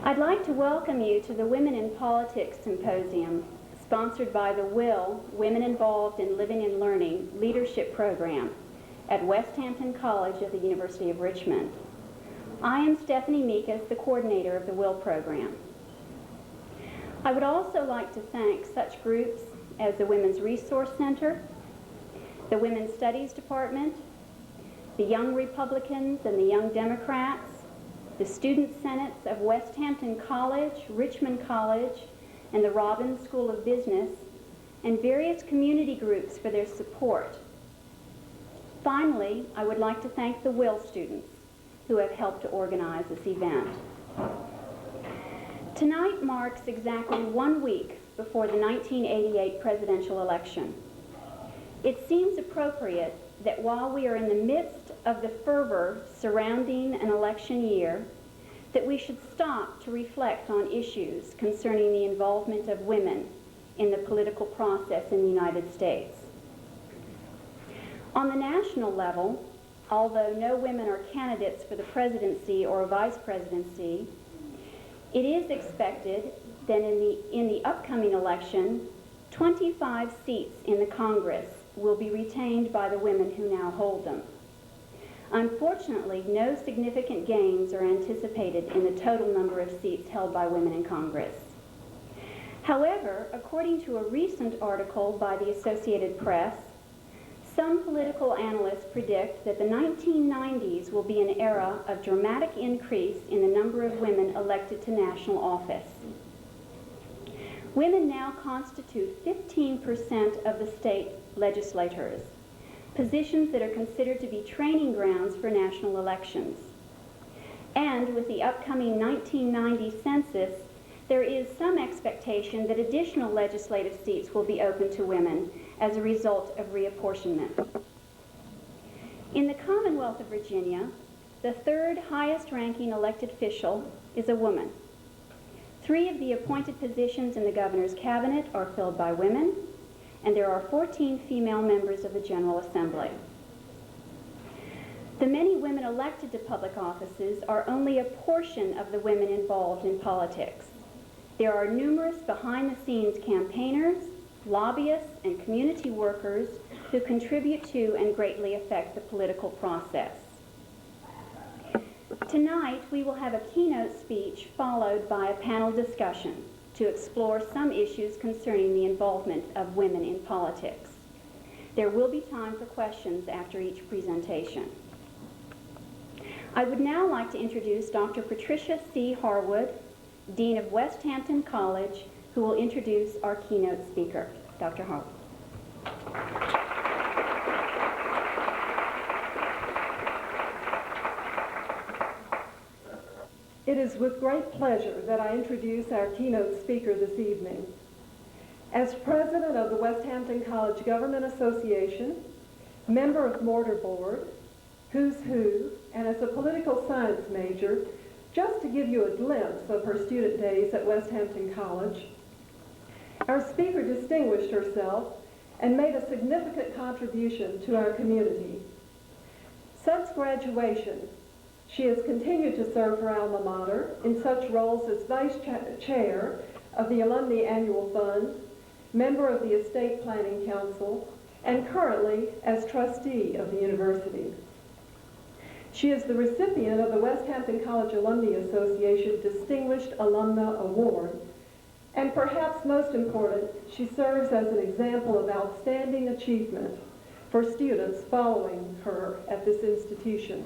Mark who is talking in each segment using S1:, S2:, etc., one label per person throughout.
S1: I'd like to welcome you to the Women in Politics Symposium, sponsored by the WIL, Women Involved in Living and Learning Leadership Program at Westhampton College of the University of Richmond. I am Stephanie Mikas, the coordinator of the WIL program. I would also like to thank such groups as the Women's Resource Center, the Women's Studies Department, the Young Republicans and the Young Democrats, the Student Senates of Westhampton College, Richmond College, and the Robbins School of Business, and various community groups for their support. Finally, I would like to thank the WIL students who have helped to organize this event. Tonight marks exactly 1 week before the 1988 presidential election. It seems appropriate that while we are in the midst of the fervor surrounding an election year, that we should stop to reflect on issues concerning the involvement of women in the political process in the United States. On the national level, although no women are candidates for the presidency or vice presidency, it is expected that in the upcoming election, 25 seats in the Congress will be retained by the women who now hold them. Unfortunately, no significant gains are anticipated in the total number of seats held by women in Congress. However, according to a recent article by the Associated Press, some political analysts predict that the 1990s will be an era of dramatic increase in the number of women elected to national office. Women now constitute 15% of the state legislators, positions that are considered to be training grounds for national elections. And with the upcoming 1990 census, there is some expectation that additional legislative seats will be open to women as a result of reapportionment. In the Commonwealth of Virginia, the third highest ranking elected official is a woman. 3 of the appointed positions in the governor's cabinet are filled by women, and there are 14 female members of the General Assembly. The many women elected to public offices are only a portion of the women involved in politics. There are numerous behind-the-scenes campaigners, lobbyists, and community workers who contribute to and greatly affect the political process. Tonight, we will have a keynote speech followed by a panel discussion to explore some issues concerning the involvement of women in politics. There will be time for questions after each presentation. I would now like to introduce Dr. Patricia C. Harwood, Dean of Westhampton College, who will introduce our keynote speaker. Dr. Harwood.
S2: It is with great pleasure that I introduce our keynote speaker this evening. As president of the Westhampton College Government Association, member of Mortar Board, Who's Who, and as a political science major, just to give you a glimpse of her student days at Westhampton College, our speaker distinguished herself and made a significant contribution to our community. Since graduation, she has continued to serve her alma mater in such roles as Vice Chair of the Alumni Annual Fund, member of the Estate Planning Council, and currently as trustee of the university. She is the recipient of the Westhampton College Alumni Association Distinguished Alumna Award, and perhaps most important, she serves as an example of outstanding achievement for students following her at this institution.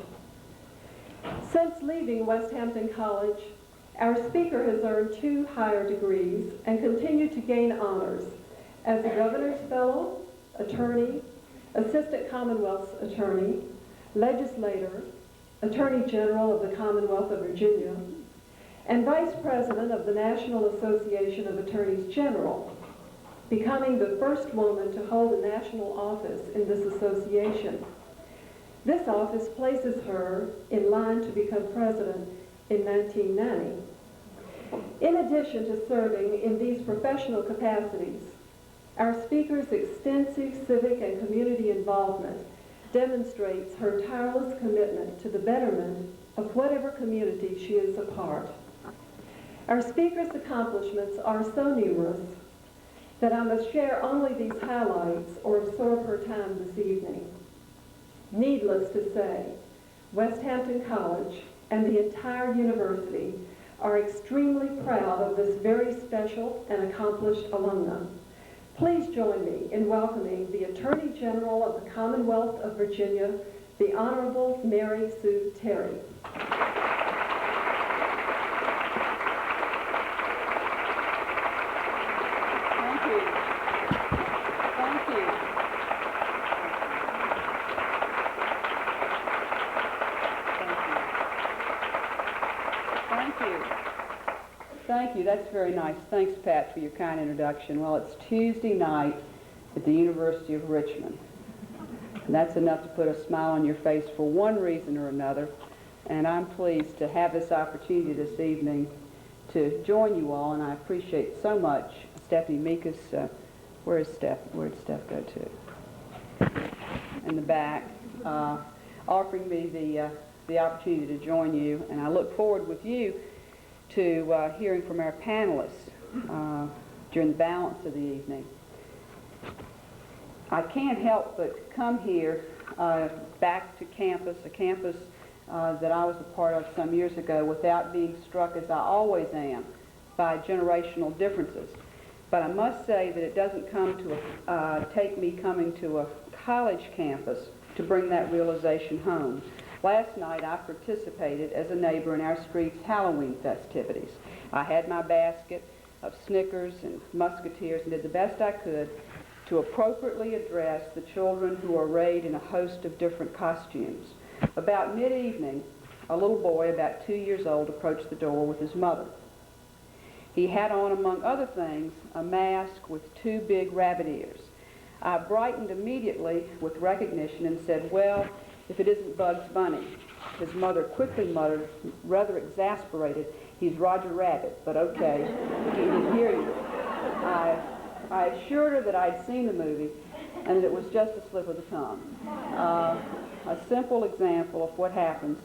S2: Since leaving Westhampton College, our speaker has earned 2 higher degrees and continued to gain honors as a Governor's Fellow, Attorney, Assistant Commonwealth's Attorney, Legislator, Attorney General of the Commonwealth of Virginia, and Vice President of the National Association of Attorneys General, becoming the first woman to hold a national office in this association. This office places her in line to become president in 1990. In addition to serving in these professional capacities, our speaker's extensive civic and community involvement demonstrates her tireless commitment to the betterment of whatever community she is a part. Our speaker's accomplishments are so numerous that I must share only these highlights or absorb her time this evening. Needless to say, Westhampton College and the entire university are extremely proud of this very special and accomplished alumna. Please join me in welcoming the Attorney General of the Commonwealth of Virginia, the Honorable Mary Sue Terry.
S3: Thank you. Thank you. Thank you. Thank you. That's very nice. Thanks, Pat, for your kind introduction. Well, it's Tuesday night at the University of Richmond. And that's enough to put a smile on your face for one reason or another. And I'm pleased to have this opportunity this evening to join you all, and I appreciate so much Stephanie Mikas. Where is Steph? Where did Steph go to? In the back, offering me the opportunity to join you, and I look forward with you to hearing from our panelists during the balance of the evening. I can't help but come here back to campus, a campus that I was a part of some years ago, without being struck, as I always am, by generational differences. But I must say that it doesn't come to take me coming to a college campus to bring that realization home. Last night I participated as a neighbor in our street's Halloween festivities. I had my basket of Snickers and Musketeers and did the best I could to appropriately address the children who are arrayed in a host of different costumes. About mid-evening, a little boy about 2 years old approached the door with his mother. He had on, among other things, a mask with 2 big rabbit ears. I brightened immediately with recognition and said, "Well, if it isn't Bugs Bunny." His mother quickly muttered, rather exasperated, "He's Roger Rabbit, but okay." He didn't hear you. I assured her that I'd seen the movie and that it was just a slip of the tongue. A simple example of what happens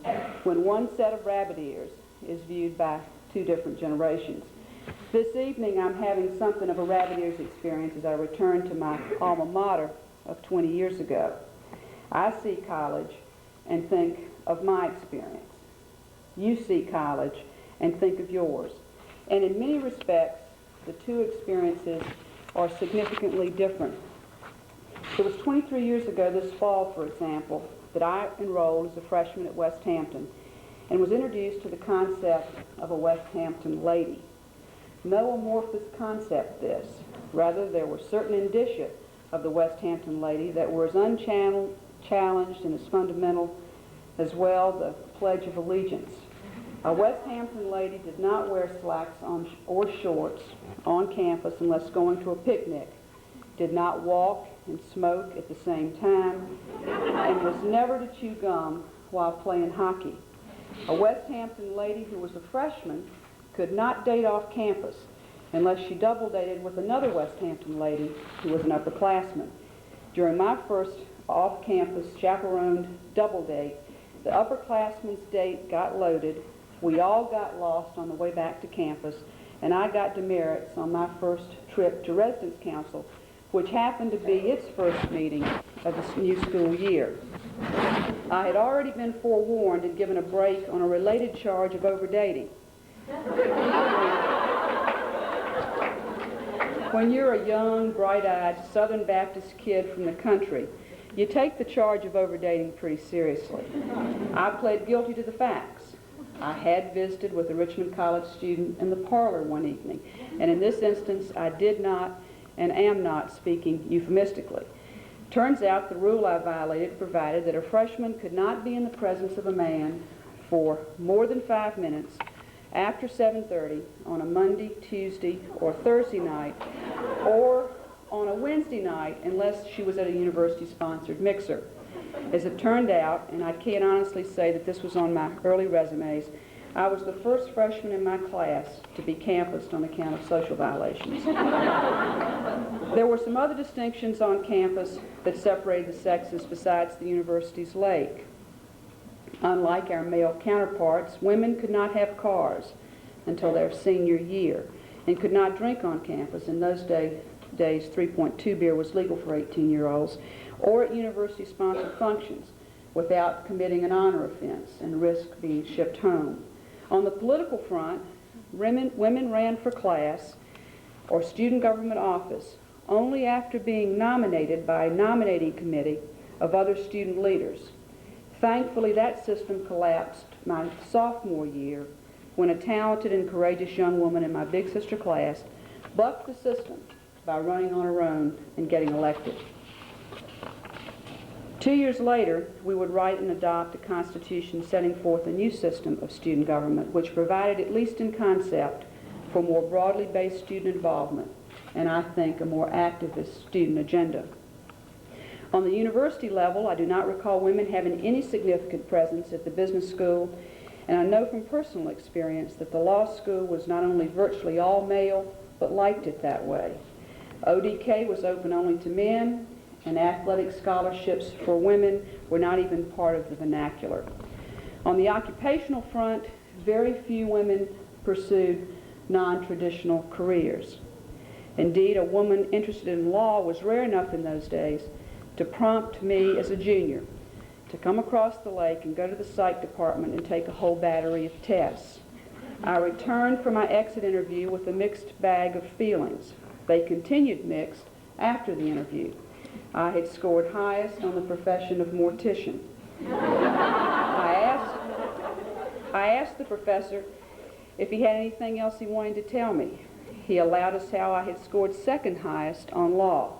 S3: when one set of rabbit ears is viewed by 2 different generations. This evening I'm having something of a rabbit ears experience as I return to my alma mater of 20 years ago. I see college and think of my experience. You see college and think of yours. And in many respects, the 2 experiences are significantly different. It was 23 years ago this fall, for example, that I enrolled as a freshman at Westhampton and was introduced to the concept of a Westhampton lady. No amorphous concept this. Rather, there were certain indicia of the Westhampton lady that were as unchallenged and as fundamental as well the Pledge of Allegiance. A Westhampton lady did not wear slacks or shorts on campus unless going to a picnic, did not walk and smoke at the same time, and was never to chew gum while playing hockey. A Westhampton lady who was a freshman could not date off campus unless she double dated with another Westhampton lady who was an upperclassman. During my first off-campus chaperoned double date, the upperclassman's date got loaded, we all got lost on the way back to campus, and I got demerits on my first trip to Residence Council, which happened to be its first meeting of the new school year. I had already been forewarned and given a break on a related charge of overdating. When you're a young, bright-eyed Southern Baptist kid from the country, you take the charge of overdating pretty seriously. I pled guilty to the facts. I had visited with a Richmond College student in the parlor one evening, and in this instance I did not and am not speaking euphemistically. Turns out the rule I violated provided that a freshman could not be in the presence of a man for more than 5 minutes after 7:30 on a Monday, Tuesday, or Thursday night, or on a Wednesday night unless she was at a university-sponsored mixer. As it turned out, and I can't honestly say that this was on my early resumes, I was the first freshman in my class to be campused on account of social violations. There were some other distinctions on campus that separated the sexes besides the university's lake. Unlike our male counterparts, women could not have cars. until their senior year and could not drink on campus. In those days, 3.2 beer was legal for 18-year-olds, or at university-sponsored functions without committing an honor offense and risk being shipped home. On the political front, women ran for class or student government office only after being nominated by a nominating committee of other student leaders. Thankfully, that system collapsed my sophomore year when a talented and courageous young woman in my big sister class bucked the system by running on her own and getting elected. 2 years later, we would write and adopt a constitution setting forth a new system of student government, which provided, at least in concept, for more broadly based student involvement, and I think a more activist student agenda. On the university level, I do not recall women having any significant presence at the business school, and I know from personal experience that the law school was not only virtually all male, but liked it that way. ODK was open only to men, and athletic scholarships for women were not even part of the vernacular. On the occupational front, very few women pursued non-traditional careers. Indeed, a woman interested in law was rare enough in those days to prompt me as a junior to come across the lake and go to the psych department and take a whole battery of tests. I returned from my exit interview with a mixed bag of feelings. They continued mixed after the interview. I had scored highest on the profession of mortician. I asked the professor if he had anything else he wanted to tell me. He allowed us how I had scored second highest on law.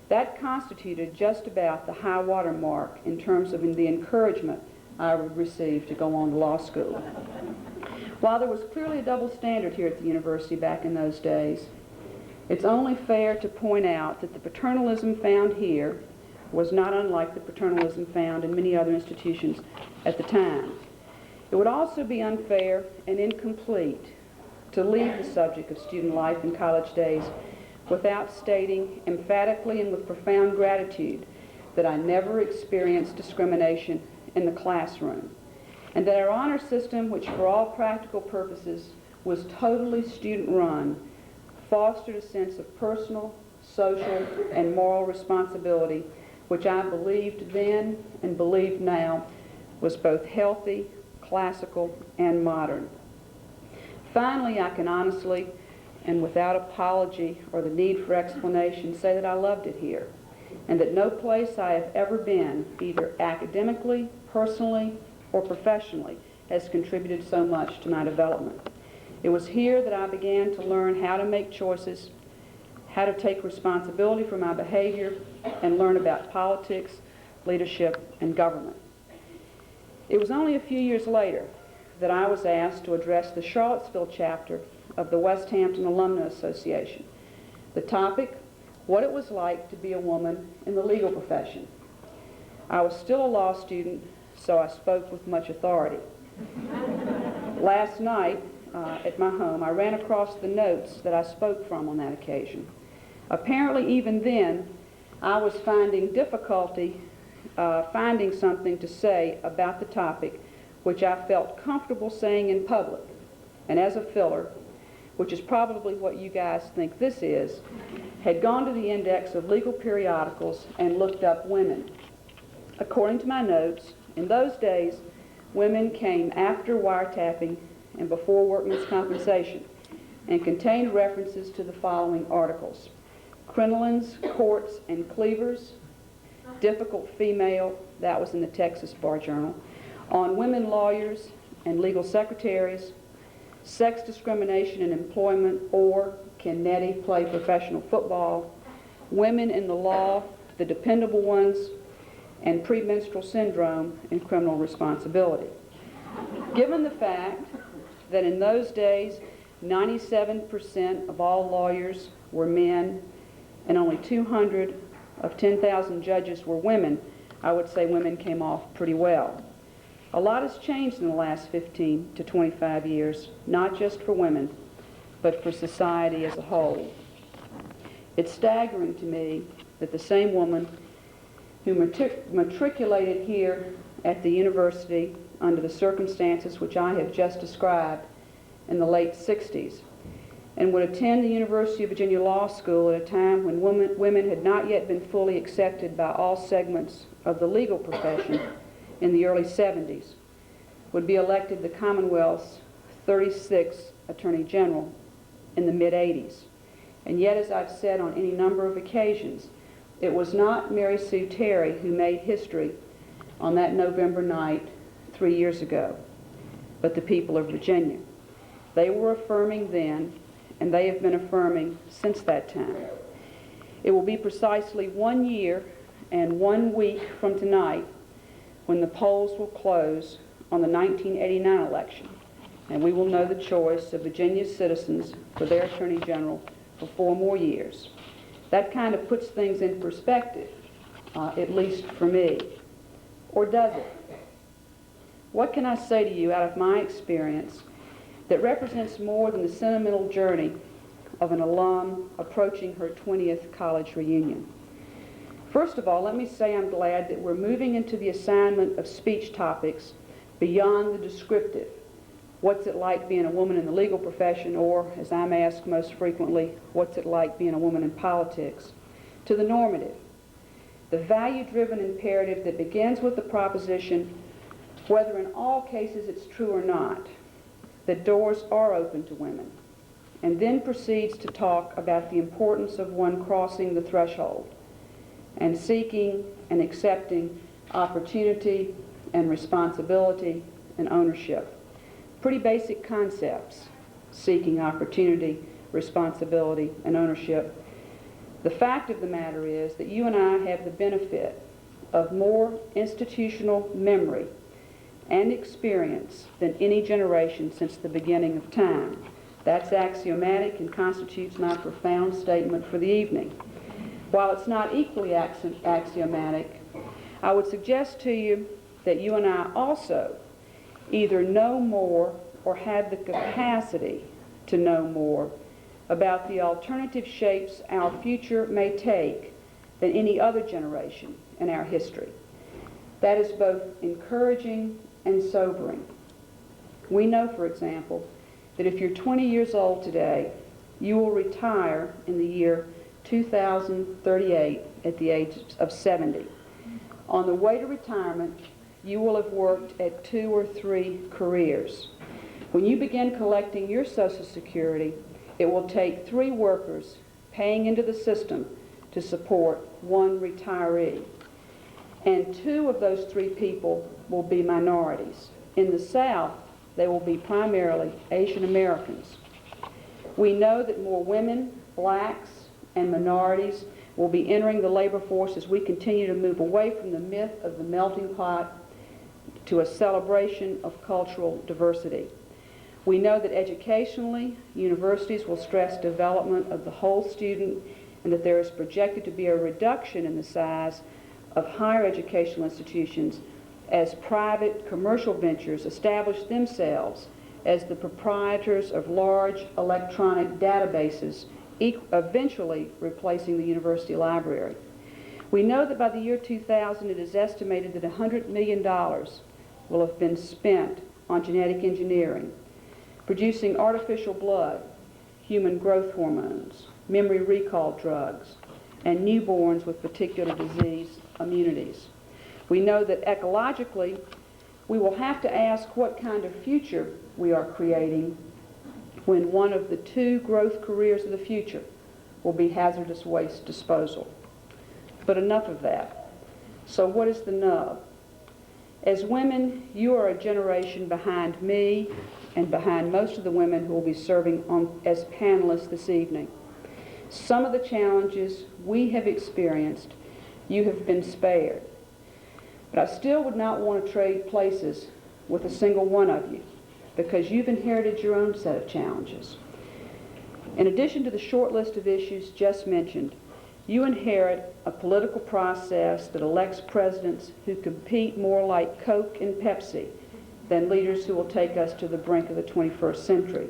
S3: That constituted just about the high water mark in terms of the encouragement I would receive to go on to law school. While there was clearly a double standard here at the university back in those days, it's only fair to point out that the paternalism found here was not unlike the paternalism found in many other institutions at the time. It would also be unfair and incomplete to leave the subject of student life in college days without stating emphatically and with profound gratitude that I never experienced discrimination in the classroom, and that our honor system, which for all practical purposes was totally student-run, fostered a sense of personal, social, and moral responsibility, which I believed then and believe now was both healthy, classical, and modern. Finally, I can honestly, and without apology or the need for explanation, say that I loved it here, and that no place I have ever been, either academically, personally, or professionally, has contributed so much to my development. It was here that I began to learn how to make choices, how to take responsibility for my behavior, and learn about politics, leadership, and government. It was only a few years later that I was asked to address the Charlottesville chapter of the Westhampton Alumni Association. The topic, what it was like to be a woman in the legal profession. I was still a law student, so I spoke with much authority. Last night, at my home, I ran across the notes that I spoke from on that occasion. Apparently, even then, I was finding difficulty finding something to say about the topic which I felt comfortable saying in public. And as a filler, which is probably what you guys think this is, had gone to the index of legal periodicals and looked up women. According to my notes, in those days, women came after wiretapping and before workmen's compensation, and contained references to the following articles: crinolines, courts, and cleavers, difficult female, that was in the Texas Bar Journal, on women lawyers and legal secretaries, sex discrimination in employment, or can Nettie play professional football, women in the law, the dependable ones, and premenstrual syndrome and criminal responsibility. Given the fact that in those days 97% of all lawyers were men and only 200 of 10,000 judges were women, I would say women came off pretty well. A lot has changed in the last 15 to 25 years, not just for women, but for society as a whole. It's staggering to me that the same woman who matriculated here at the university under the circumstances which I have just described in the late 60s and would attend the University of Virginia Law School at a time when women had not yet been fully accepted by all segments of the legal profession in the early 70s, would be elected the Commonwealth's 36th Attorney General in the mid-80s. And yet, as I've said on any number of occasions, it was not Mary Sue Terry who made history on that November night 3 years ago, but the people of Virginia. They were affirming then, and they have been affirming since that time. It will be precisely 1 year and 1 week from tonight when the polls will close on the 1989 election, and we will know the choice of Virginia's citizens for their Attorney General for 4 more years. That kind of puts things in perspective, at least for me. Or does it? What can I say to you out of my experience that represents more than the sentimental journey of an alum approaching her 20th college reunion? First of all, let me say I'm glad that we're moving into the assignment of speech topics beyond the descriptive. What's it like being a woman in the legal profession, or, as I'm asked most frequently, what's it like being a woman in politics? To the normative, the value-driven imperative that begins with the proposition, whether in all cases it's true or not, that doors are open to women, and then proceeds to talk about the importance of one crossing the threshold and seeking and accepting opportunity and responsibility and ownership. Pretty basic concepts: seeking opportunity, responsibility, and ownership. The fact of the matter is that you and I have the benefit of more institutional memory and experience than any generation since the beginning of time. That's axiomatic and constitutes my profound statement for the evening. While it's not equally axiomatic, I would suggest to you that you and I also either know more or have the capacity to know more about the alternative shapes our future may take than any other generation in our history. That is both encouraging and sobering. We know, for example, that if you're 20 years old today, you will retire in the year 2038 at the age of 70. On the way to retirement, you will have worked at 2 or 3 careers. When you begin collecting your Social Security, it will take 3 workers paying into the system to support 1 retiree. And 2 of those 3 people will be minorities. In the South, they will be primarily Asian Americans. We know that more women, blacks, and minorities will be entering the labor force as we continue to move away from the myth of the melting pot to a celebration of cultural diversity. We know that educationally, universities will stress development of the whole student, and that there is projected to be a reduction in the size of higher educational institutions as private commercial ventures establish themselves as the proprietors of large electronic databases, eventually replacing the university library. We know that by the year 2000, it is estimated that $100 million will have been spent on genetic engineering, producing artificial blood, human growth hormones, memory recall drugs, and newborns with particular disease immunities. We know that ecologically, we will have to ask what kind of future we are creating when one of the 2 growth careers of the future will be hazardous waste disposal. But enough of that. So what is the nub? As women, you are a generation behind me and behind most of the women who will be serving as panelists this evening. Some of the challenges we have experienced, you have been spared. But I still would not want to trade places with a single one of you, because you've inherited your own set of challenges. In addition to the short list of issues just mentioned, you inherit a political process that elects presidents who compete more like Coke and Pepsi than leaders who will take us to the brink of the 21st century.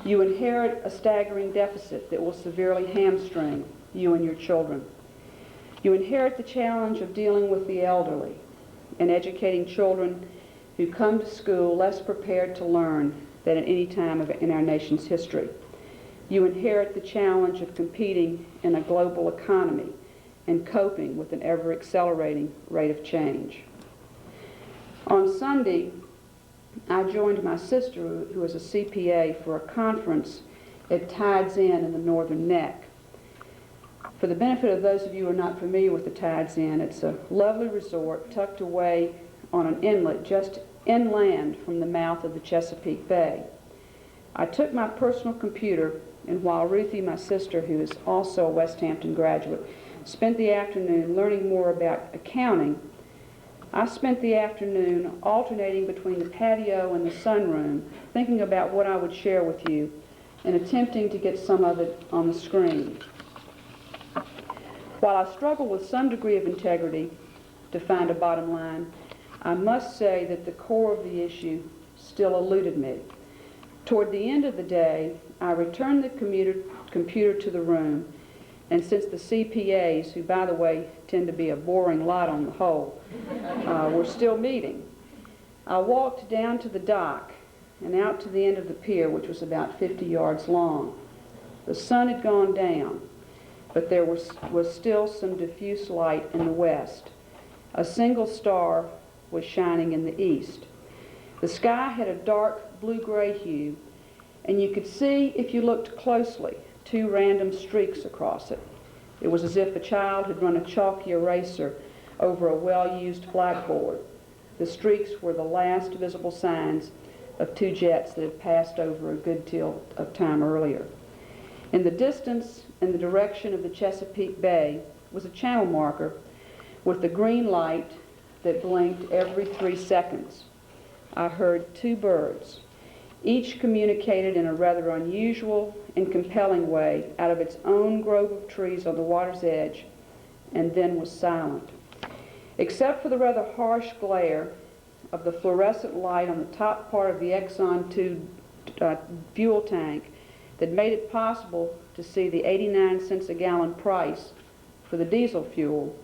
S3: You inherit a staggering deficit that will severely hamstring you and your children. You inherit the challenge of dealing with the elderly and educating children who come to school less prepared to learn than at any time in our nation's history. You inherit the challenge of competing in a global economy and coping with an ever-accelerating rate of change. On Sunday, I joined my sister, who is a CPA, for a conference at Tides Inn in the Northern Neck. For the benefit of those of you who are not familiar with the Tides Inn, it's a lovely resort tucked away on an inlet just inland from the mouth of the Chesapeake Bay. I took my personal computer, and while Ruthie, my sister, who is also a Westhampton graduate, spent the afternoon learning more about accounting, I spent the afternoon alternating between the patio and the sunroom, thinking about what I would share with you and attempting to get some of it on the screen. While I struggle with some degree of integrity to find a bottom line, I must say that the core of the issue still eluded me. Toward the end of the day, I returned the computer to the room, and since the CPAs, who by the way tend to be a boring lot on the whole, were still meeting, I walked down to the dock and out to the end of the pier, which was about 50 yards long. The sun had gone down, but there was still some diffuse light in the west. A single star was shining in the east. The sky had a dark blue-gray hue, and you could see, if you looked closely, two random streaks across it. It was as if a child had run a chalky eraser over a well-used blackboard. The streaks were the last visible signs of two jets that had passed over a good deal of time earlier. In the distance, in the direction of the Chesapeake Bay, was a channel marker with the green light that blinked every 3 seconds. I heard two birds. Each communicated in a rather unusual and compelling way out of its own grove of trees on the water's edge, and then was silent. Except for the rather harsh glare of the fluorescent light on the top part of the Exxon 2 fuel tank that made it possible to see the 89 cents a gallon price for the diesel fuel,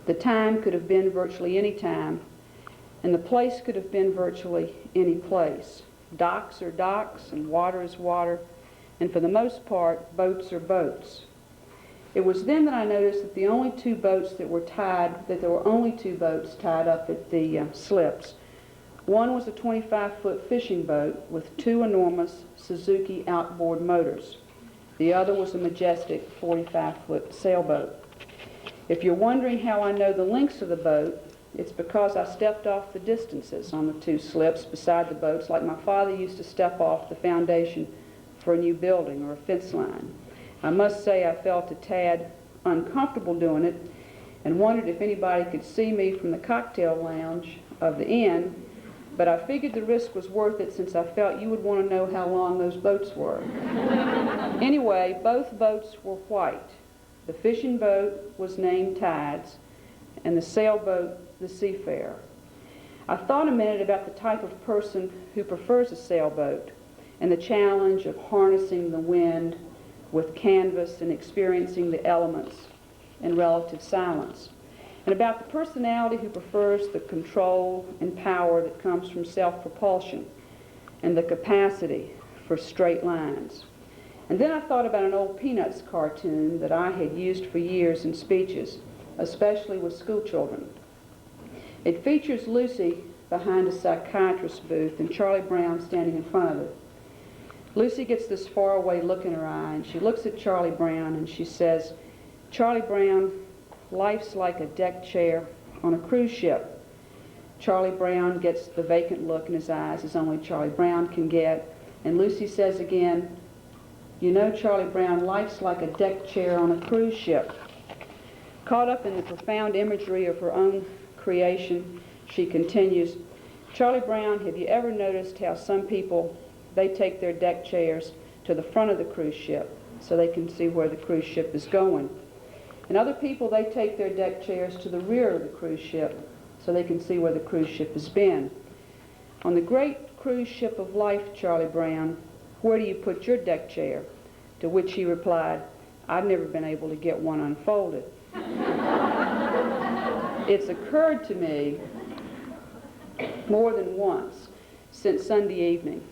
S3: the time could have been virtually any time, and the place could have been virtually any place. Docks are docks, and water is water, and for the most part, boats are boats. It was then that I noticed that there were only two boats tied up at the slips. One was a 25-foot fishing boat with two enormous Suzuki outboard motors. The other was a majestic 45-foot sailboat. If you're wondering how I know the lengths of the boat, it's because I stepped off the distances on the two slips beside the boats like my father used to step off the foundation for a new building or a fence line. I must say I felt a tad uncomfortable doing it and wondered if anybody could see me from the cocktail lounge of the inn, but I figured the risk was worth it since I felt you would want to know how long those boats were. Anyway, both boats were white. The fishing boat was named Tides, and the sailboat the Seafarer. I thought a minute about the type of person who prefers a sailboat and the challenge of harnessing the wind with canvas and experiencing the elements in relative silence, and about the personality who prefers the control and power that comes from self-propulsion and the capacity for straight lines. And then I thought about an old Peanuts cartoon that I had used for years in speeches, especially with school children. It features Lucy behind a psychiatrist's booth and Charlie Brown standing in front of it. Lucy gets this faraway look in her eye, and she looks at Charlie Brown and she says, "Charlie Brown, life's like a deck chair on a cruise ship." Charlie Brown gets the vacant look in his eyes as only Charlie Brown can get, and Lucy says again, "You know, Charlie Brown, life's like a deck chair on a cruise ship." Caught up in the profound imagery of her own creation, she continues, "Charlie Brown, have you ever noticed how some people, they take their deck chairs to the front of the cruise ship so they can see where the cruise ship is going? And other people, they take their deck chairs to the rear of the cruise ship so they can see where the cruise ship has been. On the great cruise ship of life, Charlie Brown, where do you put your deck chair?" To which he replied, "I've never been able to get one unfolded." It's occurred to me more than once since Sunday evening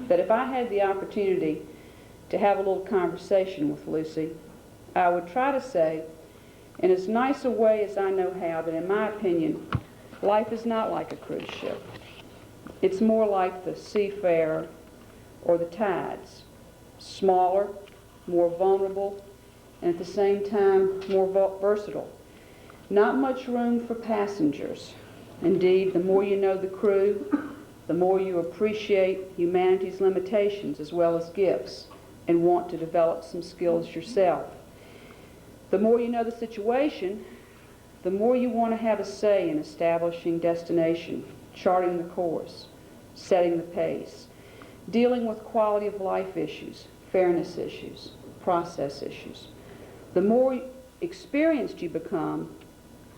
S3: that if I had the opportunity to have a little conversation with Lucy, I would try to say, in as nice a way as I know how, that in my opinion, life is not like a cruise ship. It's more like the seafarer or the tides, smaller, more vulnerable, and at the same time more versatile. Not much room for passengers. Indeed, the more you know the crew, the more you appreciate humanity's limitations as well as gifts and want to develop some skills yourself. The more you know the situation, the more you want to have a say in establishing destination, charting the course, setting the pace, dealing with quality of life issues, fairness issues, process issues. The more experienced you become,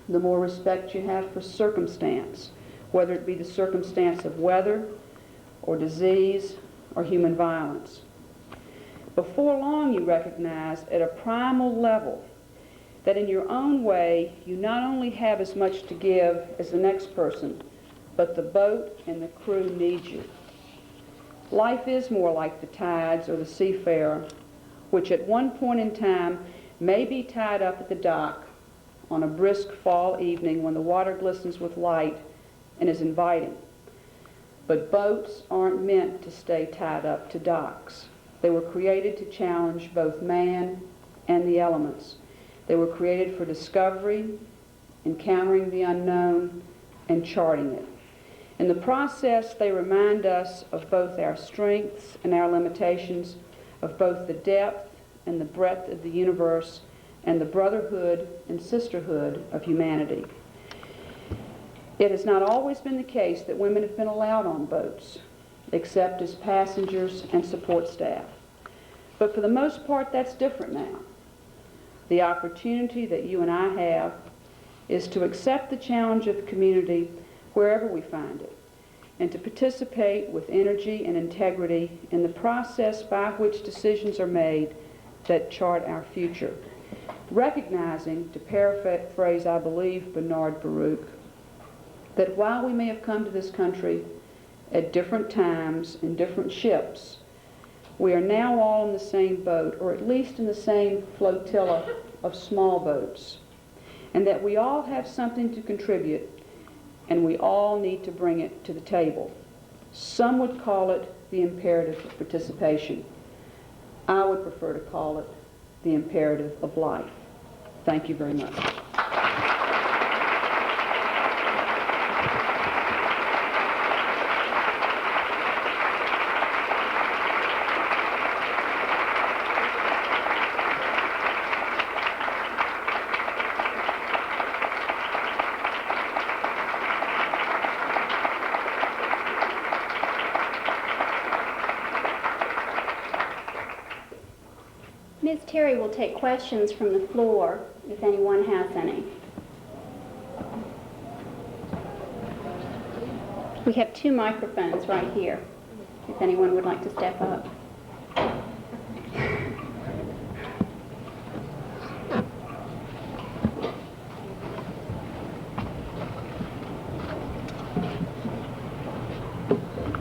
S3: the more respect you have for circumstance, whether it be the circumstance of weather or disease or human violence. Before long, you recognize at a primal level that in your own way, you not only have as much to give as the next person, but the boat and the crew need you. Life is more like the tides or the seafarer, which at one point in time may be tied up at the dock on a brisk fall evening when the water glistens with light and is inviting. But boats aren't meant to stay tied up to docks. They were created to challenge both man and the elements. They were created for discovery, encountering the unknown, and charting it. In the process, they remind us of both our strengths and our limitations, of both the depth and the breadth of the universe, and the brotherhood and sisterhood of humanity. It has not always been the case that women have been allowed on boats, except as passengers and support staff. But for the most part, that's different now. The opportunity that you and I have is to accept the challenge of community wherever we find it, and to participate with energy and integrity in the process by which decisions are made that chart our future. Recognizing, to paraphrase, I believe, Bernard Baruch, that while we may have come to this country at different times in different ships, we are now all in the same boat, or at least in the same flotilla of small boats, and that we all have something to contribute, and we all need to bring it to the table. Some would call it the imperative of participation. I would prefer to call it the imperative of life. Thank you very much.
S1: Ms. Terry will take questions from the floor if anyone has any. We have 2 microphones right here, if anyone would like to step up.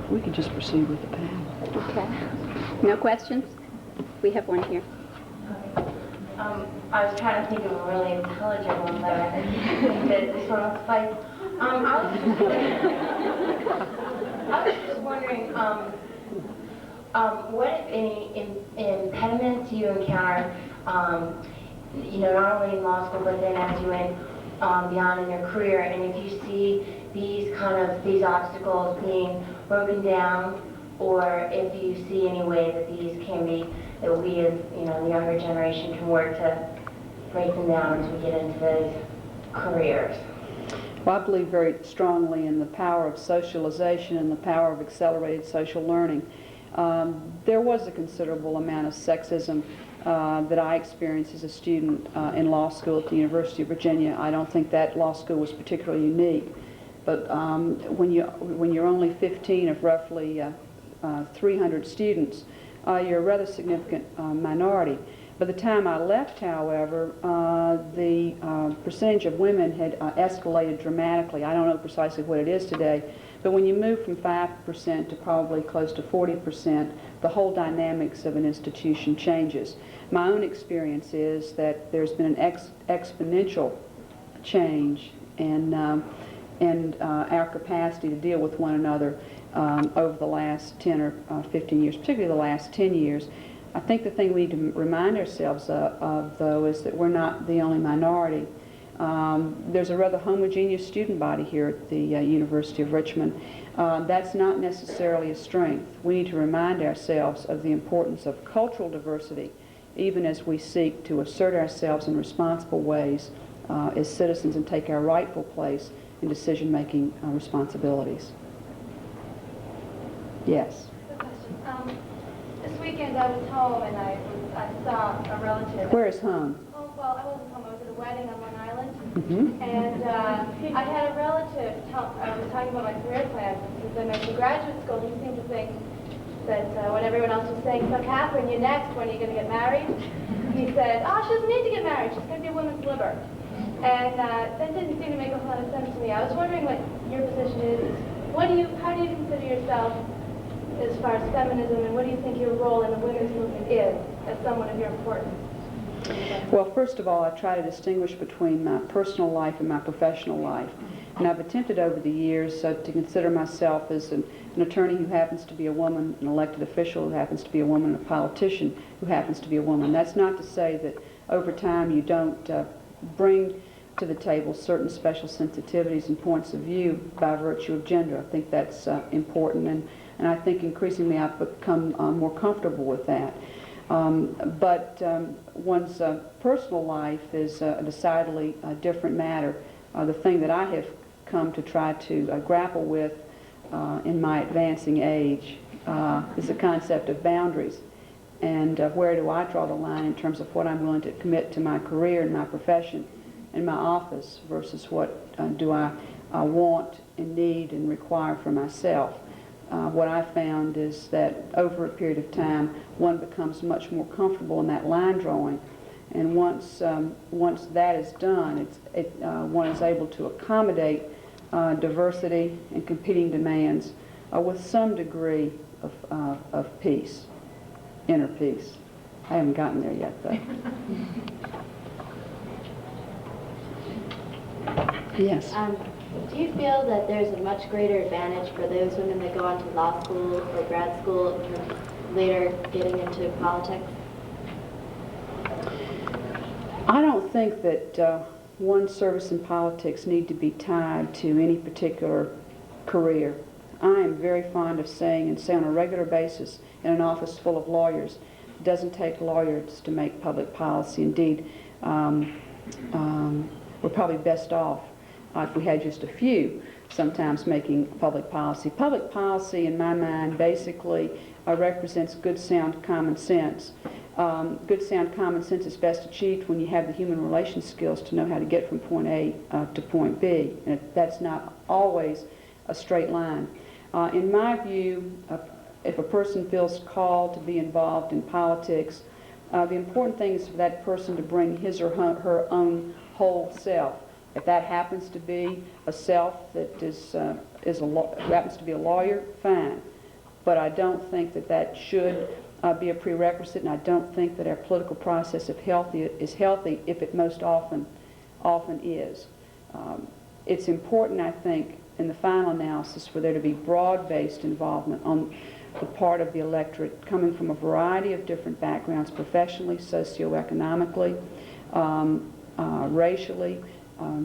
S3: We could just proceed with the panel.
S1: Okay. No questions? We have one here.
S4: I was trying to think of a really intelligent one, but I think that this one will suffice. I was just wondering, what, if any, impediments you encounter, not only in law school, but then as you went beyond in your career, and if you see these obstacles being broken down, or if you see any way that these can be, that we as, the younger generation can work to break them down as we get into those careers.
S3: Well, I believe very strongly in the power of socialization and the power of accelerated social learning. There was a considerable amount of sexism that I experienced as a student in law school at the University of Virginia. I don't think that law school was particularly unique. But when you're only 15 of roughly 300 students, you're a rather significant minority. By the time I left, however, the percentage of women had escalated dramatically. I don't know precisely what it is today, But when you move from 5% to probably close to 40%, the whole dynamics of an institution changes. My own experience is that there's been an exponential change in our capacity to deal with one another over the last 10 or 15 years, particularly the last 10 years. I think the thing we need to remind ourselves of, though, is that we're not the only minority. There's a rather homogeneous student body here at the University of Richmond. That's not necessarily a strength. We need to remind ourselves of the importance of cultural diversity, even as we seek to assert ourselves in responsible ways as citizens and take our rightful place in decision-making responsibilities. Yes?
S5: Good question. This weekend I was home and I saw a relative.
S3: Where is home?
S5: Oh, well, I wasn't home. I was at a wedding on Long Island.
S3: Mm-hmm.
S5: And I had a relative, I was talking about my career plans, because I mentioned graduate school. He seemed to think that when everyone else was saying, so Catherine, you're next, when are you going to get married? He said, oh, she doesn't need to get married. She's going to be a women's liber. And that didn't seem to make a whole lot of sense to me. I was wondering what your position is. How do you consider yourself as far as feminism, and what do you think your role in the women's movement is as someone of your importance?
S3: Well, first of all, I try to distinguish between my personal life and my professional life. And I've attempted over the years to consider myself as an attorney who happens to be a woman, an elected official who happens to be a woman, a politician who happens to be a woman. That's not to say that over time you don't bring to the table certain special sensitivities and points of view by virtue of gender. I think that's important, and I think increasingly I've become more comfortable with that. But one's personal life is a decidedly different matter. The thing that I have come to try to grapple with in my advancing age is the concept of boundaries. And where do I draw the line in terms of what I'm willing to commit to my career and my profession and my office versus what do I want and need and require for myself. What I found is that over a period of time, one becomes much more comfortable in that line drawing. And once that is done, one is able to accommodate diversity and competing demands with some degree of peace, inner peace. I haven't gotten there yet, though. Yes.
S6: Do you feel that there's a much greater advantage for those women that go on to law school or grad school and later getting into politics?
S3: I don't think that one's service in politics need to be tied to any particular career. I am very fond of saying, and say on a regular basis in an office full of lawyers, it doesn't take lawyers to make public policy. Indeed, we're probably best off if we had just a few sometimes making public policy. Public policy, in my mind, basically represents good, sound common sense. Good, sound common sense is best achieved when you have the human relations skills to know how to get from point A to point B. And that's not always a straight line. In my view, if a person feels called to be involved in politics, the important thing is for that person to bring his or her own whole self. If that happens to be a self that happens to be a lawyer, fine. But I don't think that should be a prerequisite, and I don't think that our political process is healthy if it most often is. It's important, I think, in the final analysis for there to be broad-based involvement on the part of the electorate coming from a variety of different backgrounds, professionally, socioeconomically, racially,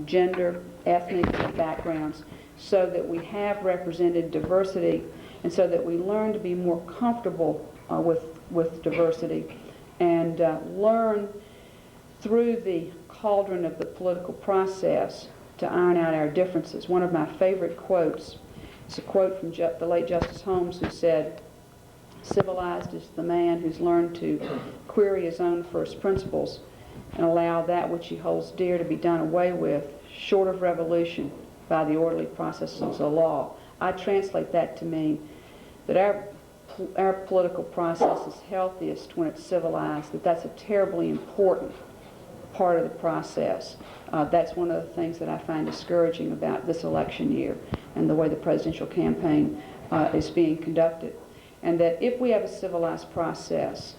S3: gender, ethnic backgrounds, so that we have represented diversity and so that we learn to be more comfortable with diversity and learn through the cauldron of the political process to iron out our differences. One of my favorite quotes is a quote from the late Justice Holmes, who said, "Civilized is the man who's learned to query his own first principles and allow that which he holds dear to be done away with, short of revolution, by the orderly processes of the law." I translate that to mean that our political process is healthiest when it's civilized, that's a terribly important part of the process. That's one of the things that I find discouraging about this election year. and the way the presidential campaign is being conducted. And that if we have a civilized process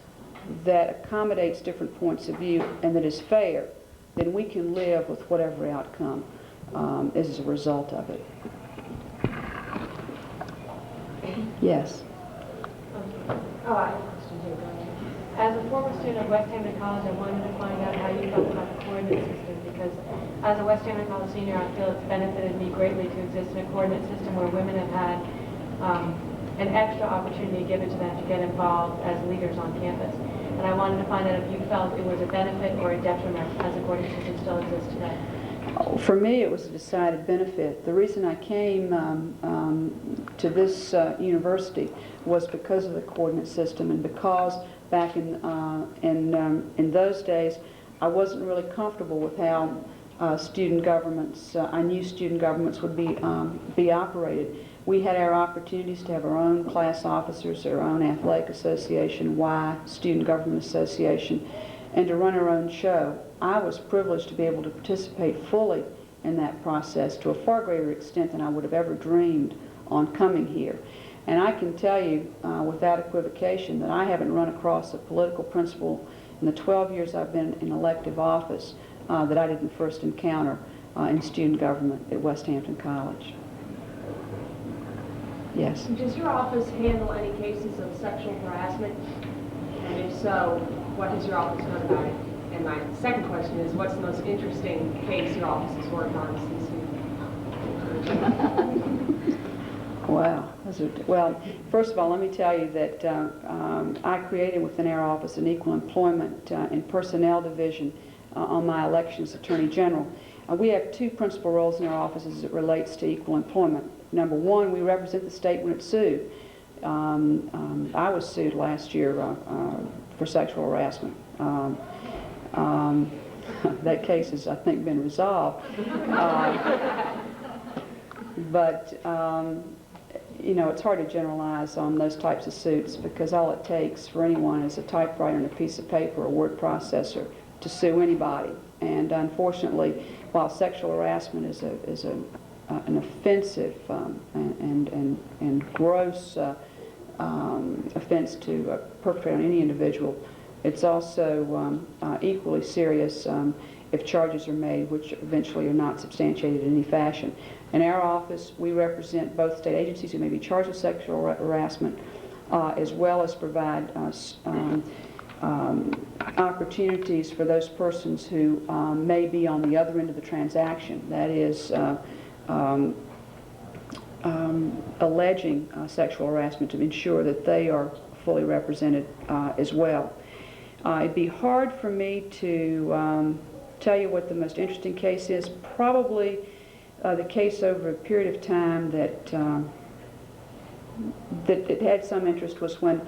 S3: that accommodates different points of view and that is fair, then we can live with whatever outcome is as a result of it. Yes?
S7: Oh, I have a question here. Go ahead. As a former student of Westhampton College, I wanted to find out how you felt about the coordinate system, because as a Westhampton College senior, I feel it's benefited me greatly to exist in a coordinate system where women have had an extra opportunity given to them to get involved as leaders on campus. And I wanted to find out if you felt it was a benefit or a detriment as the coordinate system still exists today.
S3: For me, it was a decided benefit. The reason I came to this university was because of the coordinate system, and because back in those days, I wasn't really comfortable with how student governments. I knew student governments would be operated. We had our opportunities to have our own class officers, our own athletic association, Y Student Government Association, and to run our own show. I was privileged to be able to participate fully in that process to a far greater extent than I would have ever dreamed on coming here. And I can tell you without equivocation that I haven't run across a political principle in the 12 years I've been in elective office that I didn't first encounter in student government at Westhampton College. Yes?
S8: Does your office handle any cases of sexual harassment? And if so, what has your office done about it? And my second question is, what's the most interesting case your office has worked on since you...
S3: Wow. Well, first of all, let me tell you that I created within our office an equal employment and personnel division on my election as Attorney General. We have two principal roles in our office as it relates to equal employment. Number one, we represent the state when it's sued. I was sued last year for sexual harassment. That case has, I think, been resolved. But you know, it's hard to generalize on those types of suits, because all it takes for anyone is a typewriter and a piece of paper, a word processor, to sue anybody. And unfortunately, while sexual harassment is an offensive and gross offense to perpetrate on any individual, it's also equally serious if charges are made which eventually are not substantiated in any fashion. In our office, we represent both state agencies who may be charged with sexual harassment, as well as provide opportunities for those persons who may be on the other end of the transaction, that is, alleging sexual harassment, to ensure that they are fully represented as well. It'd be hard for me to tell you what the most interesting case is. Probably the case over a period of time that it had some interest was when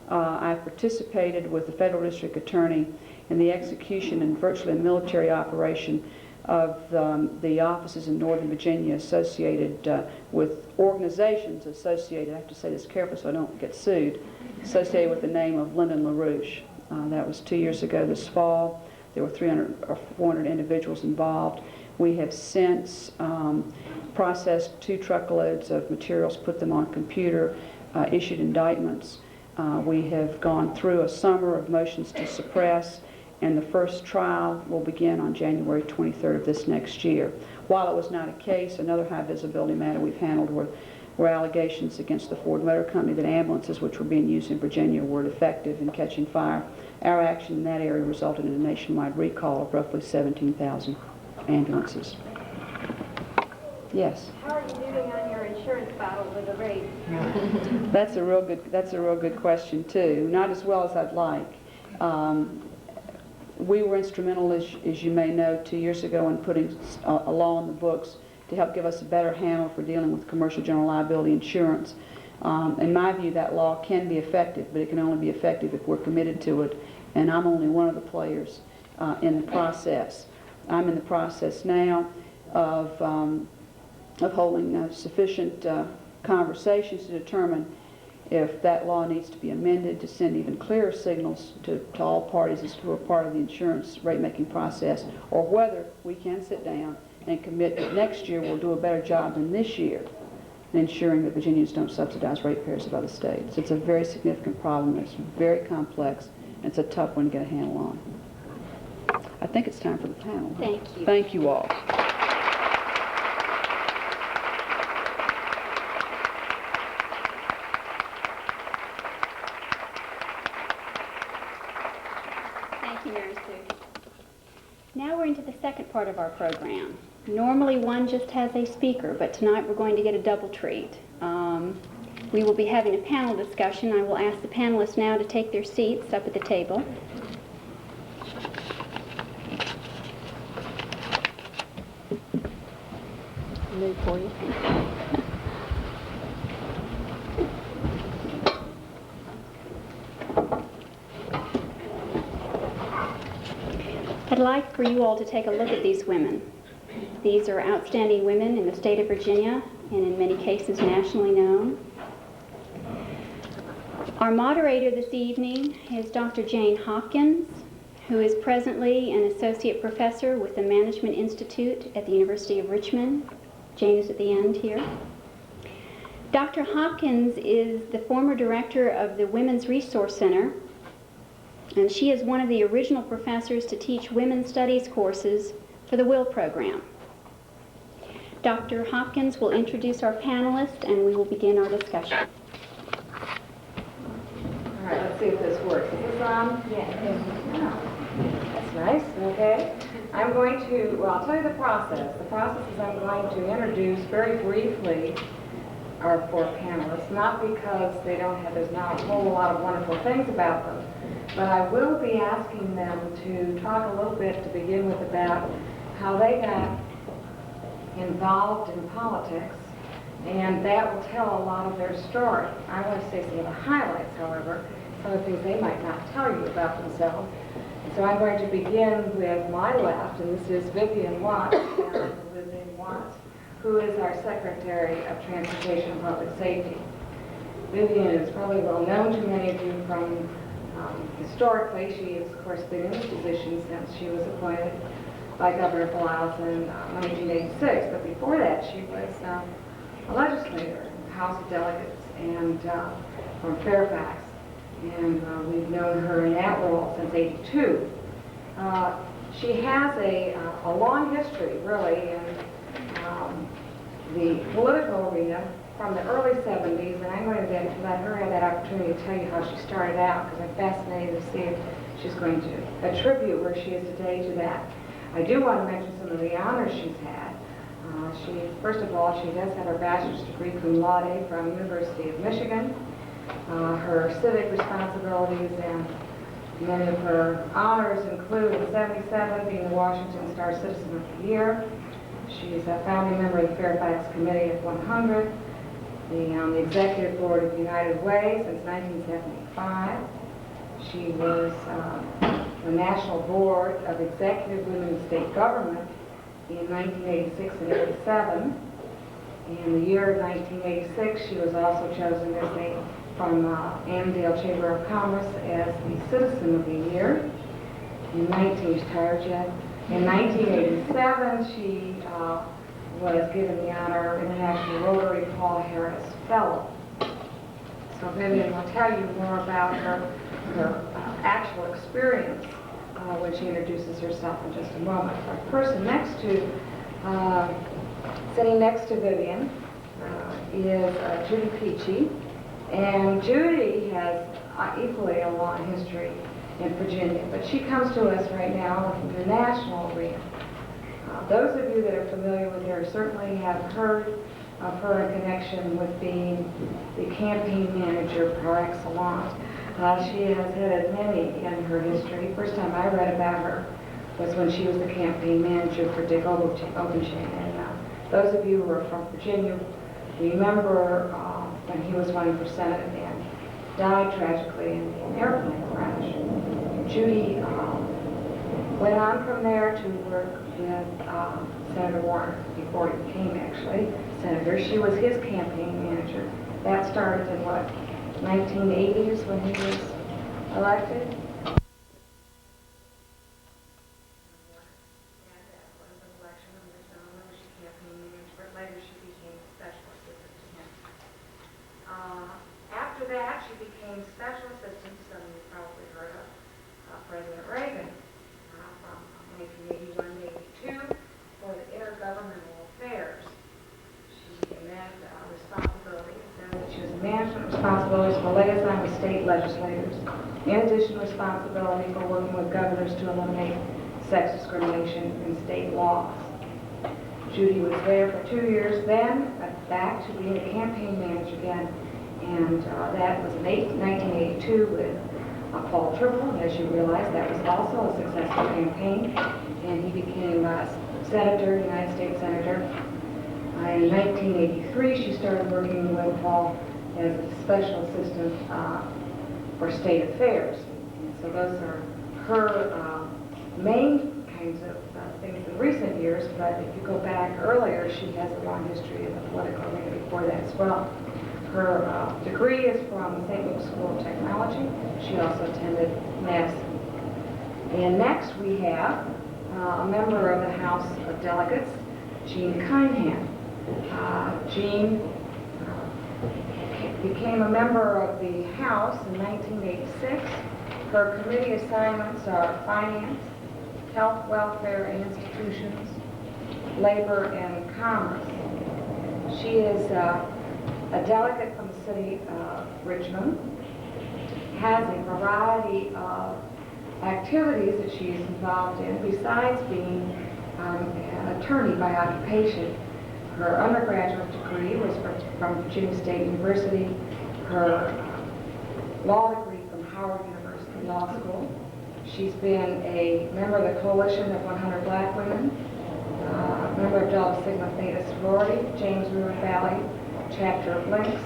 S3: I participated with the federal district attorney in the execution and virtually a military operation of the offices in Northern Virginia associated with organizations associated, I have to say this carefully so I don't get sued, associated with the name of Lyndon LaRouche. That was 2 years ago this fall. There were 300 or 400 individuals involved. We have since processed 2 truckloads of materials, put them on computer, issued indictments. We have gone through a summer of motions to suppress, and the first trial will begin on January 23rd of this next year. While it was not a case, another high visibility matter we've handled were allegations against the Ford Motor Company that ambulances which were being used in Virginia were defective in catching fire. Our action in that area resulted in a nationwide recall of roughly 17,000 ambulances. Yes?
S5: How are you doing on your insurance battle with the rate?
S3: That's a real good question too. Not as well as I'd like. We were instrumental, as you may know, 2 years ago in putting a law on the books to help give us a better handle for dealing with commercial general liability insurance. In my view, that law can be effective, but it can only be effective if we're committed to it, and I'm only one of the players in the process. I'm in the process now of holding sufficient conversations to determine if that law needs to be amended to send even clearer signals to all parties as who are part of the insurance rate-making process, or whether we can sit down and commit that next year we'll do a better job than this year and ensuring that Virginians don't subsidize ratepayers of other states. It's a very significant problem. It's very complex, and it's a tough one to get a handle on. I think it's time for the panel.
S1: Thank you.
S3: Thank you all.
S1: Thank you, Mary Sue. Now we're into the second part of our program. Normally one just has a speaker, but tonight we're going to get a double treat. We will be having a panel discussion. I will ask the panelists now to take their seats up at the table.
S3: Move for you.
S1: I'd like for you all to take a look at these women. These are outstanding women in the state of Virginia and in many cases nationally known. Our moderator this evening is Dr. Jane Hopkins, who is presently an associate professor with the Management Institute at the University of Richmond. Jane is at the end here. Dr. Hopkins is the former director of the Women's Resource Center, and she is one of the original professors to teach women's studies courses for the WIL program. Dr. Hopkins will introduce our panelists, and we will begin our discussion.
S9: All right, let's see if this works. Is this on?
S4: Yes.
S9: That's nice, okay. I'm going to, well, I'll tell you the process. The process is I'm going to introduce very briefly our four panelists, not because they don't have, there's not a whole lot of wonderful things about them, but I will be asking them to talk a little bit to begin with about how they got involved in politics, and that will tell a lot of their story. I want to say some of the highlights, however, some of the things they might not tell you about themselves. And so I'm going to begin with my left, and this is Vivian Watts, Vivian Watts, who is our Secretary of Transportation and Public Safety. Vivian is probably well known to many of you from historically. She has, of course, been in this position since she was appointed by Governor Blouses in 1986. But before that, she was a legislator in the House of Delegates and from Fairfax. And we've known her in that role since '82. She has a long history, really, in the political arena from the early 70s, and I'm going to let her have that opportunity to tell you how she started out, because I'm fascinated to see if she's going to attribute where she is today to that. I do want to mention some of the honors she's had. First of all, she does have her bachelor's degree cum laude from University of Michigan. Her civic responsibilities and many of her honors include in '77 being the Washington Star Citizen of the Year. She's a founding member of the Fairfax Committee of 100, on the Executive Board of United Way since 1975. She was the National Board of Executive Women in State Government in 1986 and '87. In the year of 1986, she was also chosen as from Annandale Chamber of Commerce as the Citizen of the Year. In 1987, she was given the honor of International Rotary Paul Harris Fellow. So Vivian will tell you more about her actual experience when she introduces herself in just a moment. The person sitting next to Vivian is Judy Peachy. And Judy has equally a long history in Virginia, but she comes to us right now from the national arena. Those of you that are familiar with her certainly have heard of her in connection with being the campaign manager par excellence. She has had many in her history. First time I read about her was when she was the campaign manager for Dick Openchain. And those of you who are from Virginia remember when he was running for Senate and died tragically in an airplane crash. Judy went on from there to work with Senator Warner before he became actually senator. She was his campaign manager. That started in what, 1980s when he was elected? Later she became special assistant to him. became special assistant, some you probably heard of, President Reagan from 1981 to 82 for the intergovernmental affairs. She met responsibilities, and that she has management responsibilities for liaison with state legislators, in addition to responsibility for working with governors to eliminate sex discrimination in state laws. Judy was there for 2 years, then went back to being a campaign manager again, and that was in 1982 with Paul Triple. As you realize, that was also a successful campaign, and he became senator, United States Senator. In 1983, she started working with Paul as a special assistant for state affairs. And so those are her main kinds of things in recent years, but if you go back earlier, she has a long history in the political arena before that as well. Her degree is from the St. Luke's School of Technology. She also attended Madison. And next we have a member of the House of Delegates, Jean Kineham. Jean became a member of the House in 1986. Her committee assignments are finance, health, welfare, and institutions, labor, and commerce. She is a delegate from the city of Richmond, has a variety of activities that she is involved in besides being an attorney by occupation. Her undergraduate degree was from Virginia State University, her law degree from Howard University Law School. She's been a member of the Coalition of 100 Black Women, member of Delta Sigma Theta Sorority, James River Valley Chapter of Links,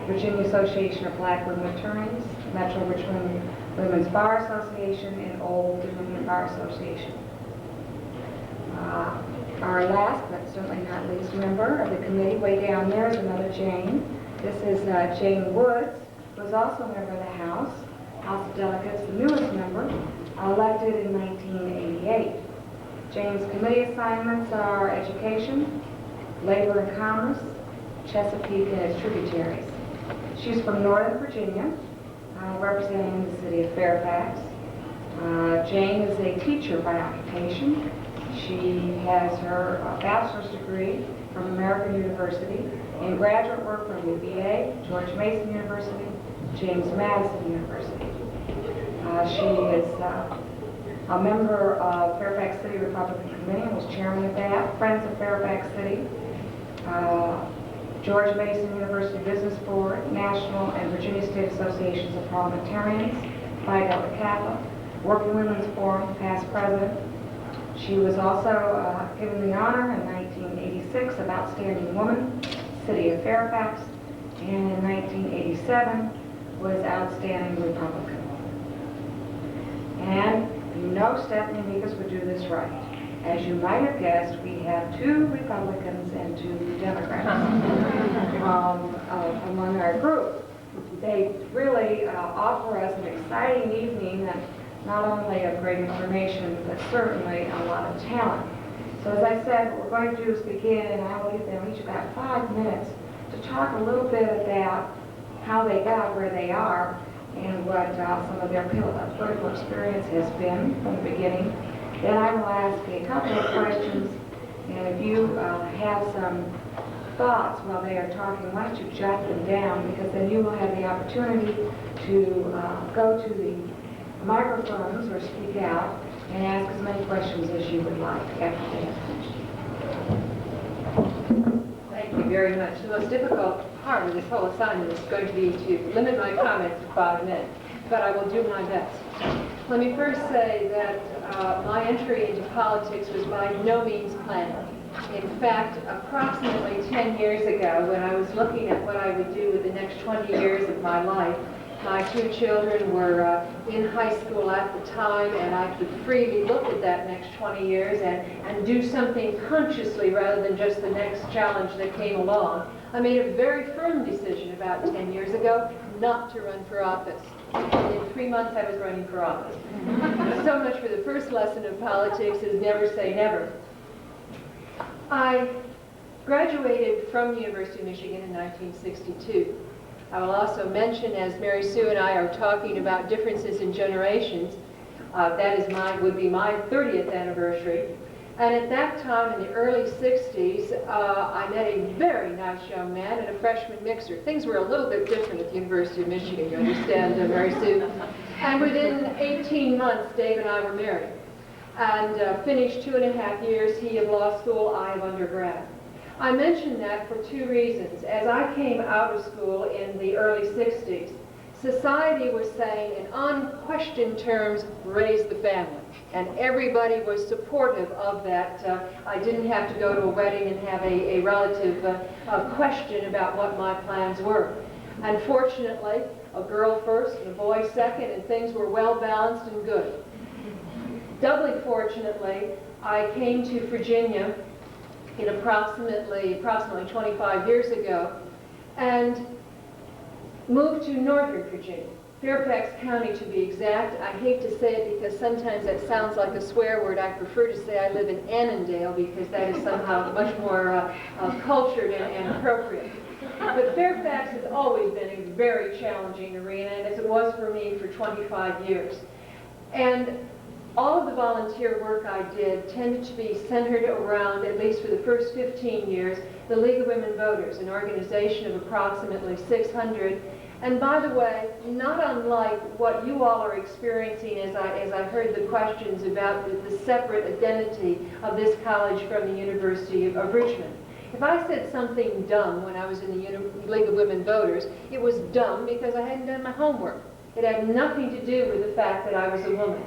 S9: Virginia Association of Black Women Attorneys, Metro Richmond Women's Bar Association, and Old Dominion Bar Association. Our last, but certainly not least, member of the committee, way down there, is another Jane. This is Jane Woods, who is also a member of the House of Delegates, the newest member, elected in 1988. Jane's committee assignments are education, labor and commerce, Chesapeake and its tributaries. She's from Northern Virginia, representing the city of Fairfax. Jane is a teacher by occupation. She has her bachelor's degree from American University and graduate work from UVA, George Mason University, James Madison University. She is a member of Fairfax City Republican Committee and was chairman of that, Friends of Fairfax City, George Mason University Business Board, National and Virginia State Associations of Parliamentarians, Phi Delta Kappa, Working Women's Forum, past president. She was also given the honor in 1986 of Outstanding Woman, City of Fairfax, and in 1987 was Outstanding Republican. And you know Stephanie Mikas would do this right. As you might have guessed, we have 2 Republicans and 2 Democrats among our group. They really offer us an exciting evening, and not only of great information, but certainly a lot of talent. So as I said, what we're going to do is begin, and I will give them each about 5 minutes to talk a little bit about how they got where they are and what some of their political experience has been from the beginning. Then I will ask a couple of questions, and if you have some thoughts while they are talking, why don't you jot them down, because then you will have the opportunity to go to the microphones or speak out and ask as many questions as you would like after they have finished.
S10: Thank you very much. The most difficult part of this whole assignment is going to be to limit my comments to 5 minutes, but I will do my best. Let me first say that my entry into politics was by no means planned. In fact, approximately 10 years ago, when I was looking at what I would do with the next 20 years of my life, my 2 children were in high school at the time, and I could freely look at that next 20 years and do something consciously rather than just the next challenge that came along. I made a very firm decision about 10 years ago not to run for office. And in 3 months, I was running for office. So much for the first lesson of politics is never say never. I graduated from the University of Michigan in 1962. I will also mention, as Mary Sue and I are talking about differences in generations, would be my 30th anniversary. And at that time, in the early 60s, I met a very nice young man in a freshman mixer. Things were a little bit different at the University of Michigan, you understand, Mary Sue. And within 18 months, Dave and I were married. And finished 2.5 years, he of law school, I of undergrad. I mention that for two reasons. As I came out of school in the early 60s, society was saying in unquestioned terms, raise the family. And everybody was supportive of that. I didn't have to go to a wedding and have a relative question about what my plans were. Unfortunately, a girl first and a boy second, and things were well balanced and good. Doubly fortunately, I came to Virginia in approximately 25 years ago, and moved to Northern Virginia, Fairfax County to be exact. I hate to say it because sometimes that sounds like a swear word. I prefer to say I live in Annandale because that is somehow much more cultured and appropriate. But Fairfax has always been a very challenging arena, and as it was for me for 25 years. And all of the volunteer work I did tended to be centered around, at least for the first 15 years, the League of Women Voters, an organization of approximately 600. And by the way, not unlike what you all are experiencing as I heard the questions about the separate identity of this college from the University of Richmond. If I said something dumb when I was in the League of Women Voters, it was dumb because I hadn't done my homework. It had nothing to do with the fact that I was a woman.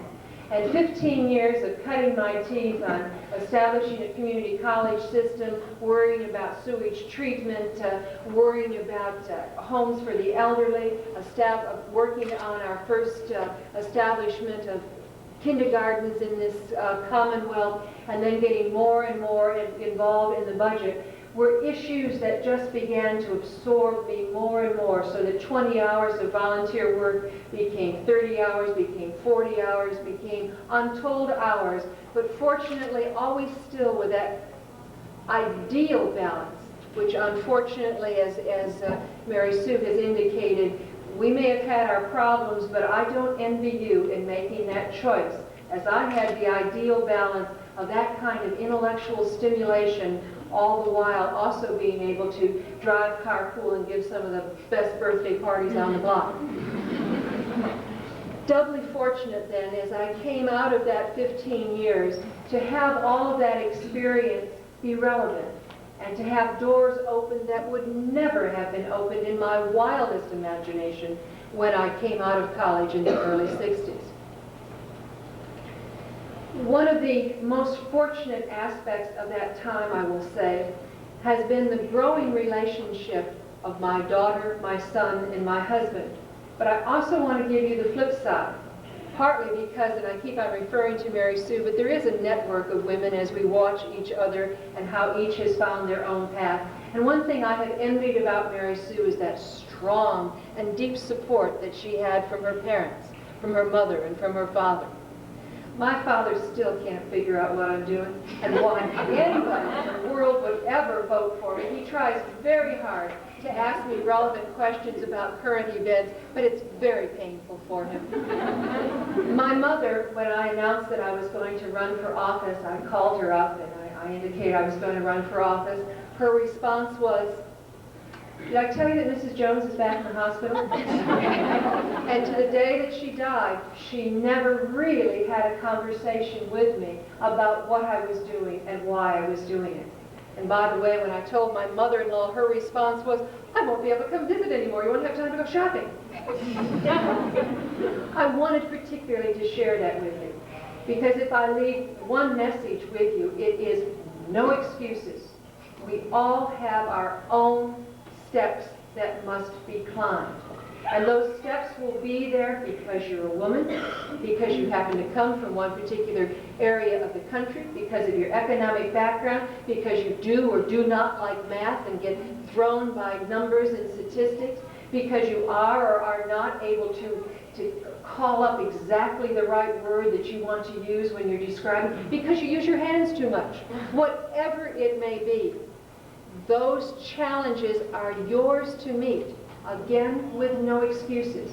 S10: And 15 years of cutting my teeth on establishing a community college system, worrying about sewage treatment, worrying about homes for the elderly, working on our first establishment of kindergartens in this Commonwealth, and then getting more and more involved in the budget, were issues that just began to absorb me more and more, so that 20 hours of volunteer work became 30 hours, became 40 hours, became untold hours, but fortunately always still with that ideal balance, which unfortunately, as Mary Sue has indicated, we may have had our problems, but I don't envy you in making that choice, as I had the ideal balance of that kind of intellectual stimulation, all the while also being able to drive carpool and give some of the best birthday parties on the block. Doubly fortunate then, as I came out of that 15 years, to have all of that experience be relevant, and to have doors open that would never have been opened in my wildest imagination when I came out of college in the early 60s. One of the most fortunate aspects of that time, I will say, has been the growing relationship of my daughter, my son, and my husband. But I also want to give you the flip side, partly because, and I keep on referring to Mary Sue, but there is a network of women as we watch each other and how each has found their own path. And one thing I have envied about Mary Sue is that strong and deep support that she had from her parents, from her mother, and from her father. My father still can't figure out what I'm doing and why anybody in the world would ever vote for me. He tries very hard to ask me relevant questions about current events, but it's very painful for him. My mother, when I announced that I was going to run for office, I called her up and I indicated I was going to run for office. Her response was, "Did I tell you that Mrs. Jones is back in the hospital?" And to the day that she died, she never really had a conversation with me about what I was doing and why I was doing it. And by the way, when I told my mother-in-law, her response was, "I won't be able to come visit anymore. You won't have time to go shopping." I wanted particularly to share that with you, because if I leave one message with you, it is no excuses. We all have our own steps that must be climbed. And those steps will be there because you're a woman, because you happen to come from one particular area of the country, because of your economic background, because you do or do not like math and get thrown by numbers and statistics, because you are or are not able to call up exactly the right word that you want to use when you're describing, because you use your hands too much. Whatever it may be, those challenges are yours to meet. again with no excuses.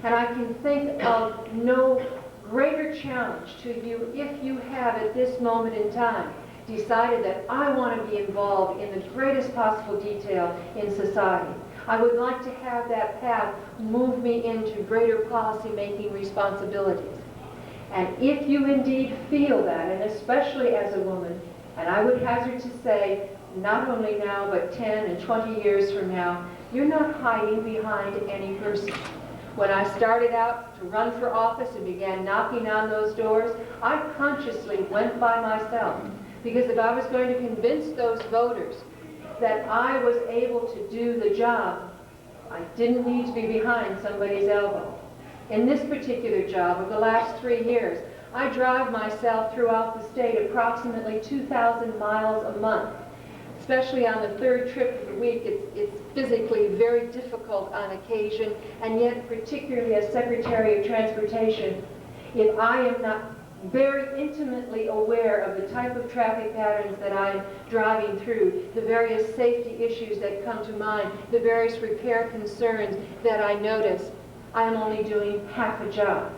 S10: And I can think of no greater challenge to you if you have at this moment in time decided that I want to be involved in the greatest possible detail in society. I would like to have that path move me into greater policy-making responsibilities. And if you indeed feel that, and especially as a woman, and I would hazard to say, not only now, but 10 and 20 years from now, you're not hiding behind any person. When I started out to run for office and began knocking on those doors, I consciously went by myself. Because if I was going to convince those voters that I was able to do the job, I didn't need to be behind somebody's elbow. In this particular job of the last 3 years, I drive myself throughout the state approximately 2,000 miles a month. Especially on the third trip of the week, it's physically very difficult on occasion, and yet particularly as Secretary of Transportation, if I am not very intimately aware of the type of traffic patterns that I'm driving through, the various safety issues that come to mind, the various repair concerns that I notice, I am only doing half a job.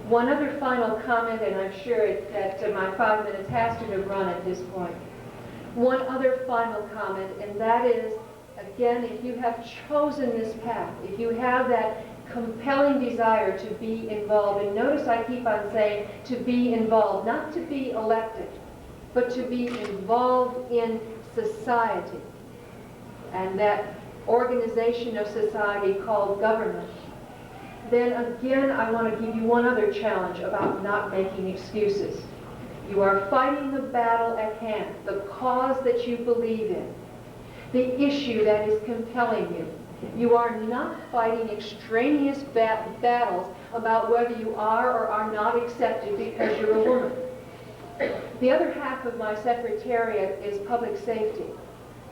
S10: One other final comment, and I'm sure that my 5 minutes has to have run at this point. One other final comment, and that is, again, if you have chosen this path, if you have that compelling desire to be involved, and notice I keep on saying to be involved, not to be elected, but to be involved in society, and that organization of society called government, then again I want to give you one other challenge about not making excuses. You are fighting the battle at hand, the cause that you believe in, the issue that is compelling you. You are not fighting extraneous battles about whether you are or are not accepted because you're a woman. The other half of my secretariat is public safety.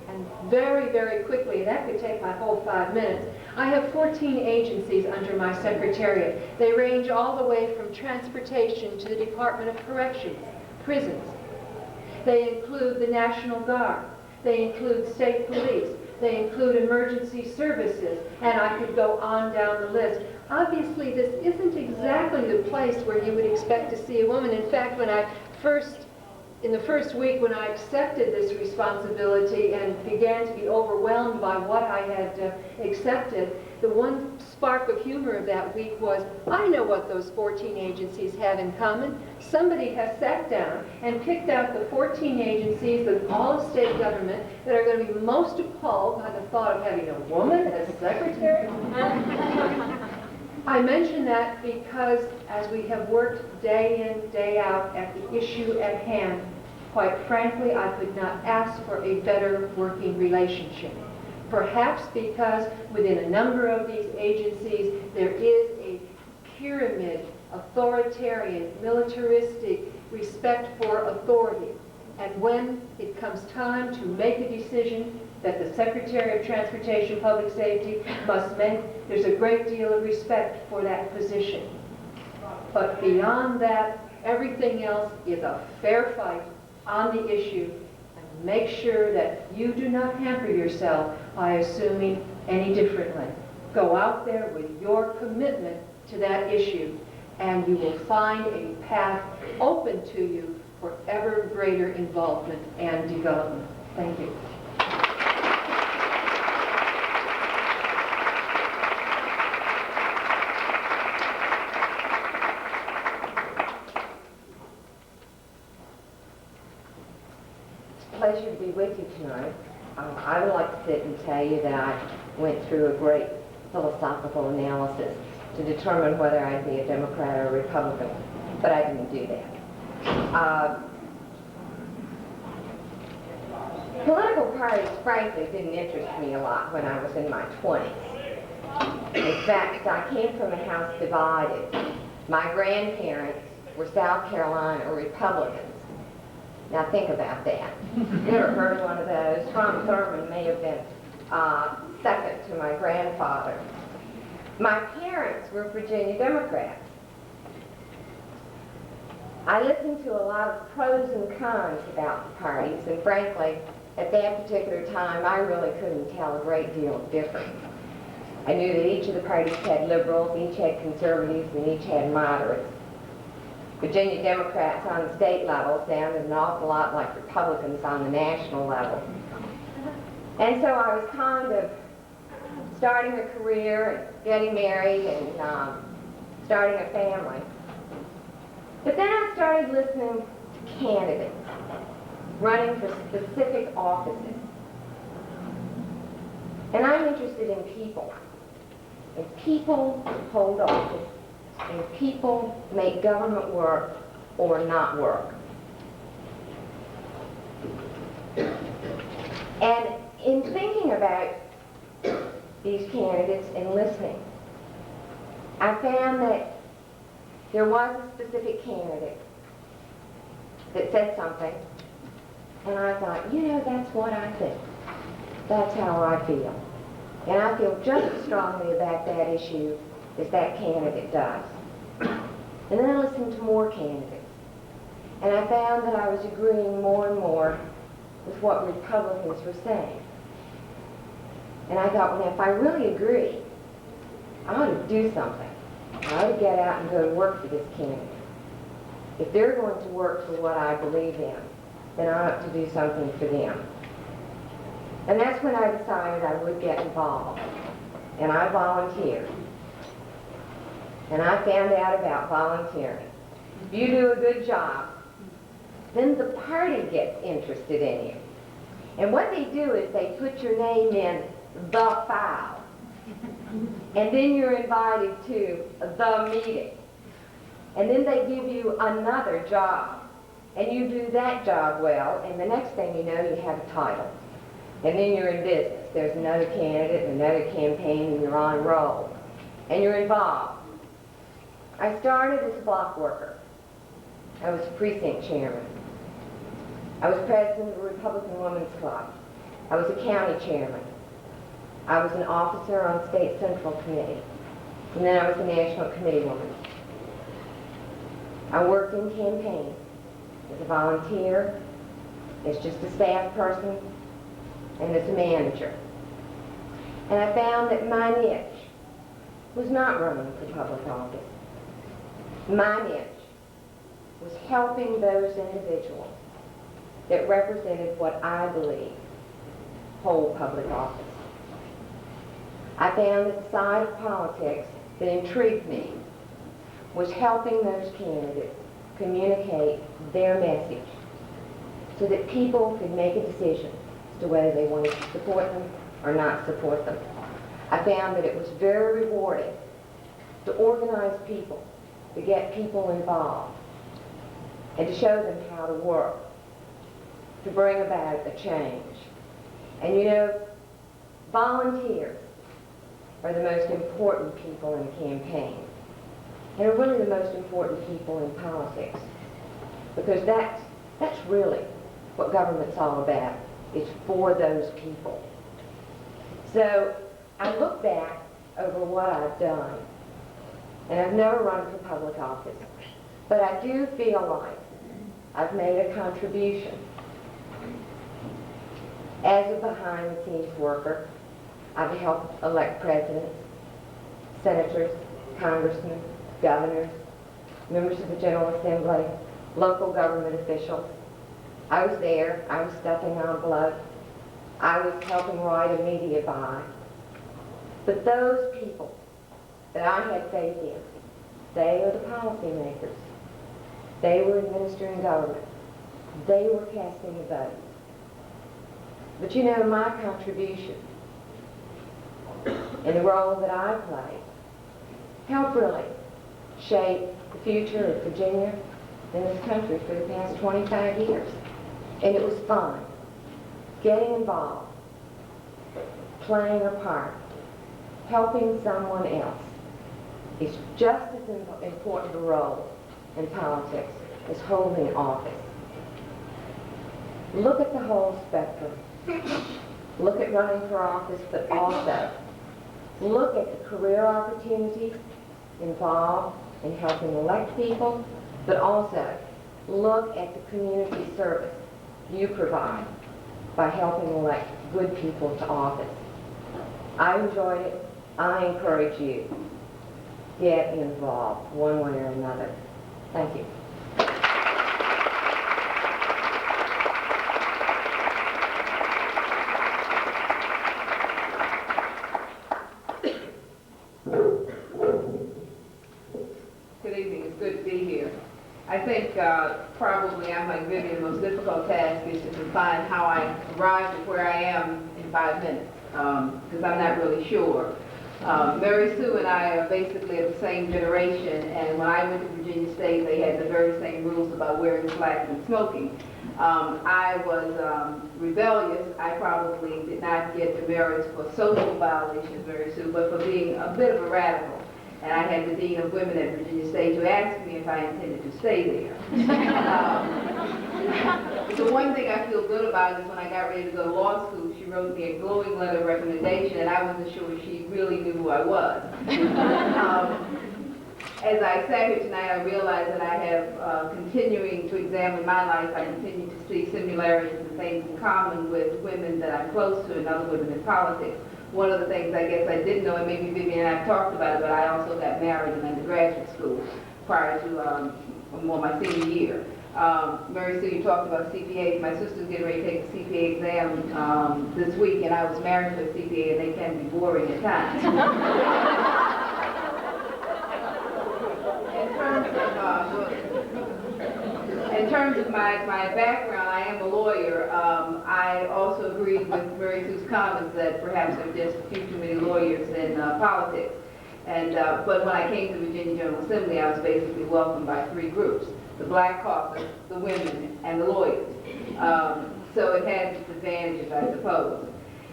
S10: And very, very quickly, and that could take my whole 5 minutes, I have 14 agencies under my secretariat. They range all the way from transportation to the Department of Corrections, prisons. They include the National Guard. They include state police. They include emergency services, and I could go on down the list. Obviously, this isn't exactly the place where you would expect to see a woman. In fact, in the first week when I accepted this responsibility and began to be overwhelmed by what I had accepted, the one spark of humor of that week was, I know what those 14 agencies have in common. Somebody has sat down and picked out the 14 agencies of all of state government that are going to be most appalled by the thought of having a woman as secretary. I mention that because as we have worked day in, day out at the issue at hand, quite frankly, I could not ask for a better working relationship. Perhaps because within a number of these agencies, there is a pyramid, authoritarian, militaristic respect for authority. And when it comes time to make a decision that the Secretary of Transportation Public Safety must make, there's a great deal of respect for that position. But beyond that, everything else is a fair fight on the issue, and make sure that you do not hamper yourself by assuming any differently. Go out there with your commitment to that issue, and you will find a path open to you for ever greater involvement and development. Thank you.
S11: Pleasure to be with you tonight. I would like to sit and tell you that I went through a great philosophical analysis to determine whether I'd be a Democrat or a Republican, but I didn't do that. Political parties, frankly, didn't interest me a lot when I was in my 20s. In fact, I came from a house divided. My grandparents were South Carolina Republicans. Now think about that. You ever heard of one of those? Tom Thurman may have been second to my grandfather. My parents were Virginia Democrats. I listened to a lot of pros and cons about the parties, and frankly, at that particular time, I really couldn't tell a great deal of difference. I knew that each of the parties had liberals, each had conservatives, and each had moderates. Virginia Democrats on the state level sounded an awful lot like Republicans on the national level. And so I was kind of starting a career, and getting married, and starting a family. But then I started listening to candidates running for specific offices. And I'm interested in people. And people hold office. And people make government work or not work. And in thinking about these candidates and listening, I found that there was a specific candidate that said something, and I thought, you know, that's what I think. That's how I feel. And I feel just as strongly about that issue as that candidate does. And then I listened to more candidates, and I found that I was agreeing more and more with what Republicans were saying. And I thought, well, if I really agree, I ought to do something. I ought to get out and go to work for this candidate. If they're going to work for what I believe in, then I ought to do something for them. And that's when I decided I would get involved. And I volunteered. And I found out about volunteering. If you do a good job, then the party gets interested in you. And what they do is they put your name in the file. And then you're invited to the meeting. And then they give you another job. And you do that job well, and the next thing you know, you have a title. And then you're in business. There's another candidate, another campaign, and you're on roll. And you're involved. I started as a block worker. I was precinct chairman. I was president of the Republican Women's Club. I was a county chairman. I was an officer on State Central Committee. And then I was a national committee woman. I worked in campaigns as a volunteer, as just a staff person, and as a manager. And I found that my niche was not running for public office. My niche was helping those individuals that represented what I believe hold public office. I found that the side of politics that intrigued me was helping those candidates communicate their message so that people could make a decision as to whether they wanted to support them or not support them. I found that it was very rewarding to organize people, to get people involved, and to show them how to work, to bring about a change. And you know, volunteers are the most important people in a campaign. And are really the most important people in politics. Because that's really what government's all about. It's for those people. So I look back over what I've done, and I've never run for public office, but I do feel like I've made a contribution. As a behind-the-scenes worker, I've helped elect presidents, senators, congressmen, governors, members of the General Assembly, local government officials. I was there. I was stuffing envelopes. I was helping write a media buy. But those people that I had faith in, they are the policymakers. They were administering government. They were casting the vote. But you know, my contribution in the role that I played helped really shape the future of Virginia and this country for the past 25 years. And it was fun. Getting involved, playing a part, helping someone else is just as important a role in politics as holding office. Look at the whole spectrum. Look at running for office, but also look at the career opportunities involved in helping elect people, but also look at the community service you provide by helping elect good people to office. I enjoyed it. I encourage you, get involved one way or another. Thank you.
S12: Good evening. It's good to be here. I think probably I'm like Vivian, the most difficult task is to define how I arrived at where I am in 5 minutes, because I'm not really sure. Mary Sue and I are basically of the same generation, and when I went to Virginia State, they had the very same rules about wearing slacks and smoking. I was rebellious. I probably did not get the merits for social violations, Mary Sue, but for being a bit of a radical. And I had the Dean of Women at Virginia State who asked me if I intended to stay there. The one thing I feel good about is when I got ready to go to law school, she wrote me a glowing letter of recommendation, and I wasn't sure she really knew who I was. As I sat here tonight, I realized that I have, continuing to examine my life, I continue to see similarities and things in common with women that I'm close to and other women in politics. One of the things I guess I didn't know, and maybe Vivian and I have talked about it, but I also got married in undergraduate school prior to my senior year. Mary Sue, you talked about CPAs. My sister's getting ready to take the CPA exam this week, and I was married to a CPA, and they can be boring at times. In terms of my background, I am a lawyer. I also agree with Mary Sue's comments that perhaps there are just a few too many lawyers in politics. And but when I came to Virginia General Assembly, I was basically welcomed by 3 groups: the Black Caucus, the women, and the lawyers. So it had its advantages, I suppose.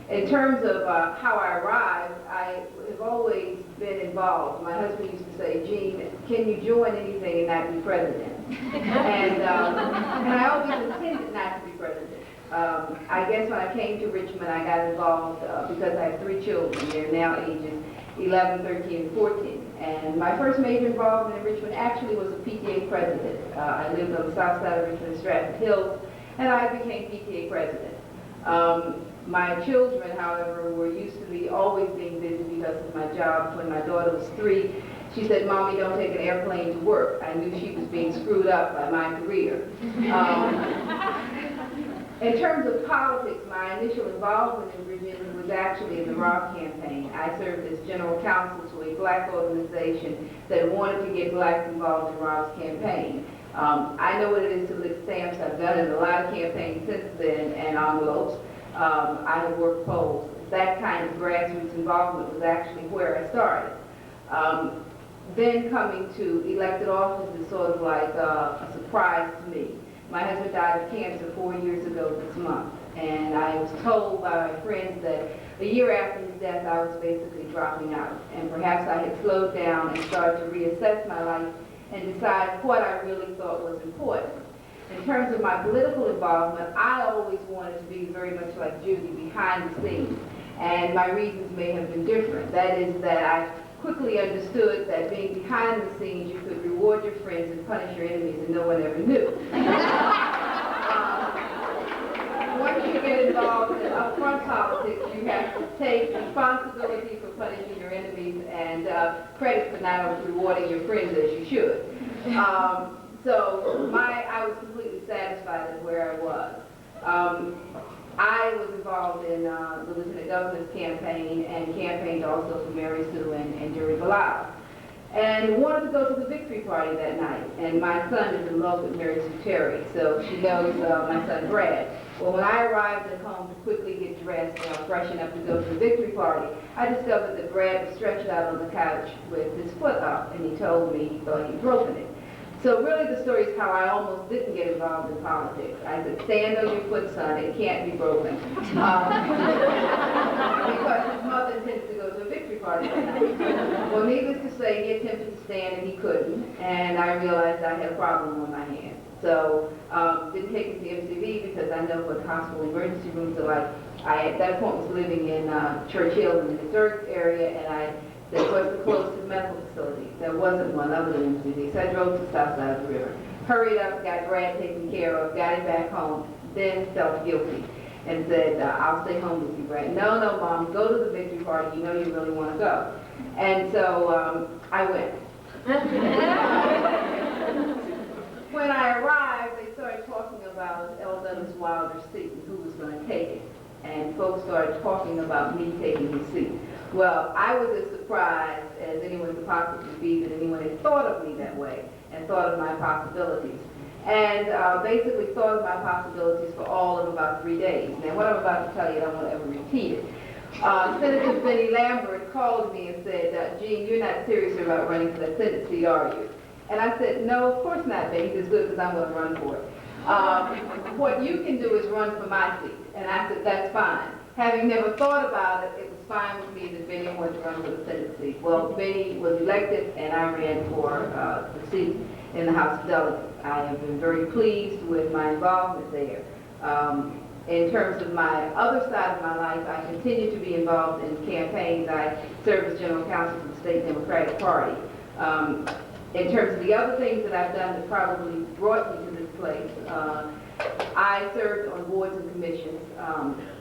S12: In terms of how I arrived, I have always been involved. My husband used to say, "Jean, can you join anything and not be president?" And I always intended not to be president. I guess when I came to Richmond, I got involved because I have 3 children. They're now ages 11, 13, and 14. And my first major involvement in Richmond actually was a PTA president. I lived on the south side of Richmond, Stratford Hills, and I became PTA president. My children, however, were used to me always being busy because of my job. When my daughter was 3, she said, "Mommy, don't take an airplane to work." I knew she was being screwed up by my career. In terms of politics, my initial involvement in Virginia was actually in the Rock campaign. I served as general counsel to a black organization that wanted to get blacks involved in Rob's campaign. I know what it is to lick stamps. I've done it in a lot of campaigns since then, and envelopes. I have worked polls. That kind of grassroots involvement was actually where I started. Then coming to elected office is sort of like a surprise to me. My husband died of cancer 4 years ago this month, and I was told by my friends that a year after his death I was basically dropping out, and perhaps I had slowed down and started to reassess my life and decide what I really thought was important. In terms of my political involvement, I always wanted to be very much like Judy, behind the scenes, and my reasons may have been different. That is that I quickly understood that being behind the scenes, you could reward your friends and punish your enemies, and no one ever knew. Once you get involved in upfront politics, you have to take responsibility for punishing your enemies and credit for not rewarding your friends as you should. So I was completely satisfied with where I was. I was involved in the Lieutenant Governor's campaign and campaigned also for Mary Sue and Jerry Bilal. And wanted to go to the victory party that night. And my son is in love with Mary Sue Terry, so she knows my son Brad. Well, when I arrived at home to quickly get dressed and freshen up to go to the victory party, I discovered that Brad was stretched out on the couch with his foot up, and he told me he thought he'd broken it. So really the story is how I almost didn't get involved in politics. I said, "Stand on your foot, son, it can't be broken." Because his mother intended to go to a victory party that night. Well, needless to say, he attempted to stand and he couldn't, and I realized I had a problem on my hands. So didn't take him to MCV because I know what hospital emergency rooms are like. I at that point was living in Churchill in the Missouri area, and I said, "What's the closest medical facility?" There wasn't one other than MCV. So I drove to the south side of the river, hurried up, got Brad taken care of, got him back home, then felt guilty. and said, I'll stay home with you, Brad. No, no, Mom, go to the victory party. You know you really want to go. And so I went. When I arrived, they started talking about L. Douglas Wilder's seat and who was going to take it. And folks started talking about me taking his seat. Well, I was as surprised as anyone could possibly be that anyone had thought of me that way and thought of my possibilities. And basically thought of my possibilities for all of about 3 days. Now, what I'm about to tell you, I don't want to ever repeat it. Senator Benny Lambert called me and said, Jean, you're not serious about running for the Senate seat, are you? And I said, no, of course not, Benny. He says, good, because I'm going to run for it. What you can do is run for my seat. And I said, that's fine. Having never thought about it, it was fine with me that Benny wanted to run for the Senate seat. Well, Benny was elected, and I ran for the seat in the House of Delegates. I have been very pleased with my involvement there. In terms of my other side of my life, I continue to be involved in campaigns. I serve as general counsel for the State Democratic Party. In terms of the other things that I've done that probably brought me to this place, I served on boards and commissions.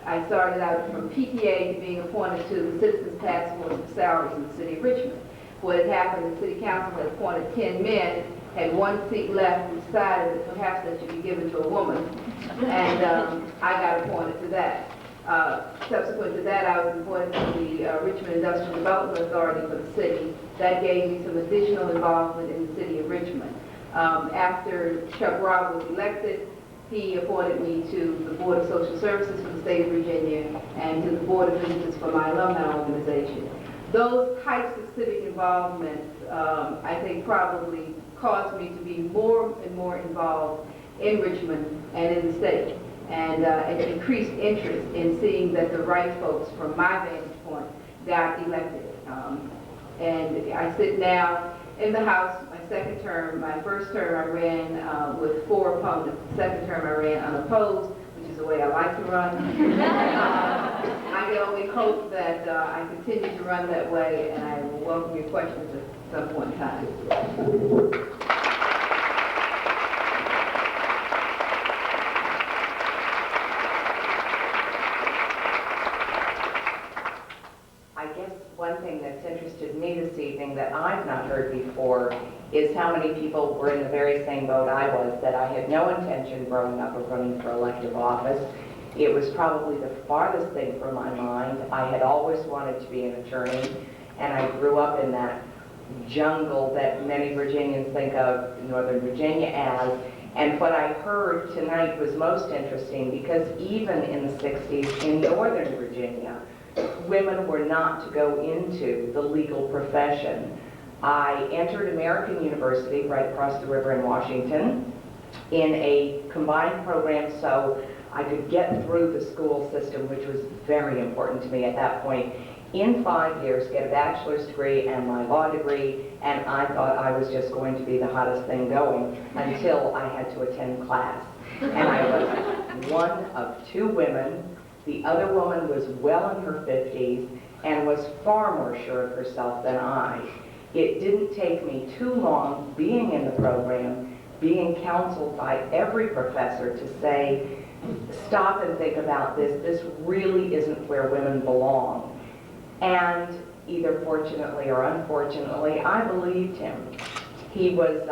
S12: I started out from PTA to being appointed to the Citizens Task Force for Salaries in the City of Richmond. What had happened, the City Council had appointed 10 men, had 1 seat left, and decided that perhaps that should be given to a woman. And I got appointed to that. Subsequent to that, I was appointed to the Richmond Industrial Development Authority for the city. That gave me some additional involvement in the City of Richmond. After Chuck Robb was elected, he appointed me to the Board of Social Services for the State of Virginia and to the Board of Visitors for my alumni organization. Those types of civic involvements, I think, probably caused me to be more and more involved in Richmond and in the state, and an increased interest in seeing that the right folks, from my vantage point, got elected. And I sit now in the House, my second term. My first term I ran with 4 opponents. The second term I ran unopposed, which is the way I like to run. I can only hope that I continue to run that way, and I will welcome your questions at some point in time.
S13: One thing that's interested me this evening that I've not heard before is how many people were in the very same boat I was, that I had no intention growing up of running for elective office. It was probably the farthest thing from my mind. I had always wanted to be an attorney, and I grew up in that jungle that many Virginians think of Northern Virginia as. And what I heard tonight was most interesting, because even in the 60s in Northern Virginia, women were not to go into the legal profession. I entered American University right across the river in Washington in a combined program so I could get through the school system, which was very important to me at that point, in 5 years, get a bachelor's degree and my law degree, and I thought I was just going to be the hottest thing going until I had to attend class. And I was one of 2 women. The other woman was well in her 50s and was far more sure of herself than I. It didn't take me too long being in the program, being counseled by every professor to say, stop and think about this. This really isn't where women belong. And either fortunately or unfortunately, I believed him. He was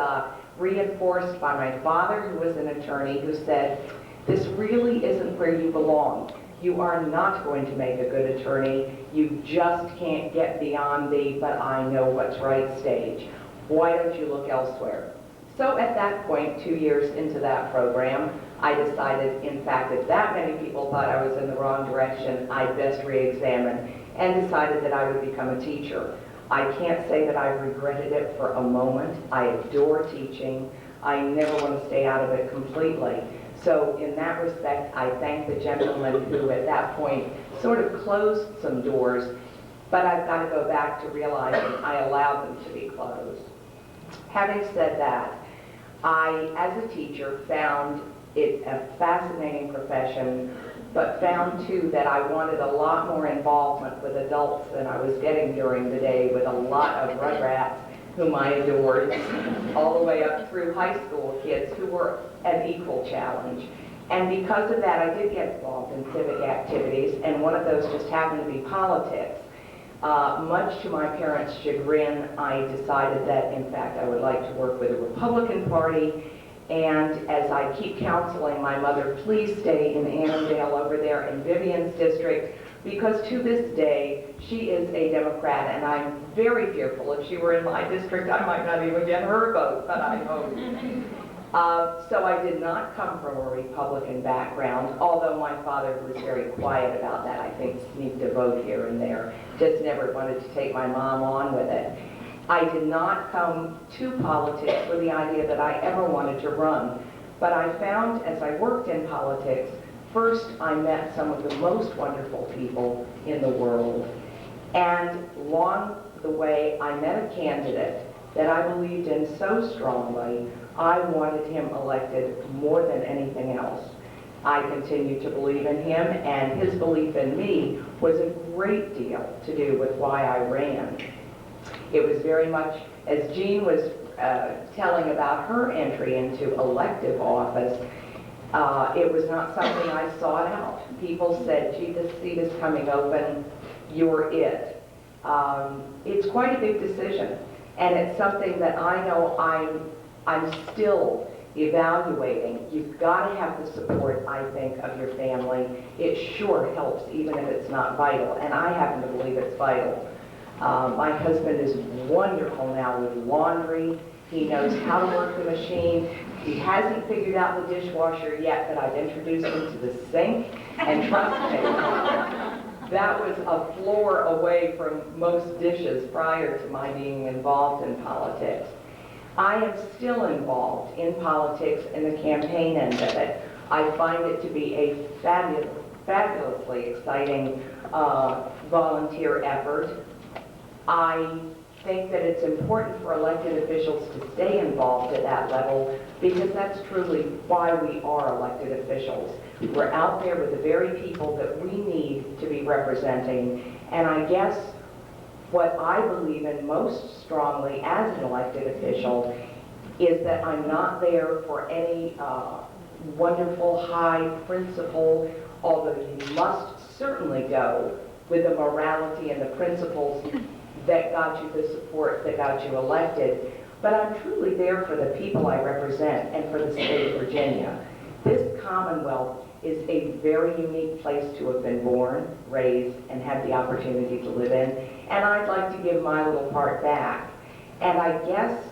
S13: reinforced by my father, who was an attorney, who said, this really isn't where you belong. You are not going to make a good attorney. You just can't get beyond the but I know what's right stage. Why don't you look elsewhere? So at that point, 2 years into that program, I decided, in fact, if that many people thought I was in the wrong direction, I'd best re-examine, and decided that I would become a teacher. I can't say that I regretted it for a moment. I adore teaching. I never want to stay out of it completely. So in that respect, I thank the gentleman who at that point sort of closed some doors, but I've got to go back to realizing I allowed them to be closed. Having said that, I, as a teacher, found it a fascinating profession, but found too that I wanted a lot more involvement with adults than I was getting during the day with a lot of rugrats whom I adored, all the way up through high school kids who were an equal challenge. And because of that, I did get involved in civic activities, and one of those just happened to be politics. Much to my parents' chagrin, I decided that, in fact, I would like to work with the Republican Party. And as I keep counseling my mother, please stay in Annandale over there in Vivian's district, because to this day, she is a Democrat, and I'm very fearful if she were in my district, I might not even get her vote, but I hope. So I did not come from a Republican background, although my father was very quiet about that. I think sneaked a vote here and there, just never wanted to take my mom on with it. I did not come to politics with the idea that I ever wanted to run, but I found as I worked in politics, first I met some of the most wonderful people in the world, and along the way I met a candidate that I believed in so strongly, I wanted him elected more than anything else. I continue to believe in him, and his belief in me was a great deal to do with why I ran. It was very much, as Jean was telling about her entry into elective office, it was not something I sought out. People said, gee, this seat is coming open, you're it. It's quite a big decision, and it's something that I know I'm still evaluating. You've got to have the support, I think, of your family. It sure helps, even if it's not vital, and I happen to believe it's vital. My husband is wonderful now with laundry. He knows how to work the machine. He hasn't figured out the dishwasher yet, but I've introduced him to the sink, and trust me, that was a floor away from most dishes prior to my being involved in politics. I am still involved in politics in the campaign end of it. I find it to be a fabulously exciting volunteer effort. I think that it's important for elected officials to stay involved at that level, because that's truly why we are elected officials. We're out there with the very people that we need to be representing, and I guess what I believe in most strongly as an elected official is that I'm not there for any wonderful high principle, although you must certainly go with the morality and the principles that got you the support that got you elected. But I'm truly there for the people I represent and for the state of Virginia. This Commonwealth is a very unique place to have been born, raised, and had the opportunity to live in. And I'd like to give my little part back. And I guess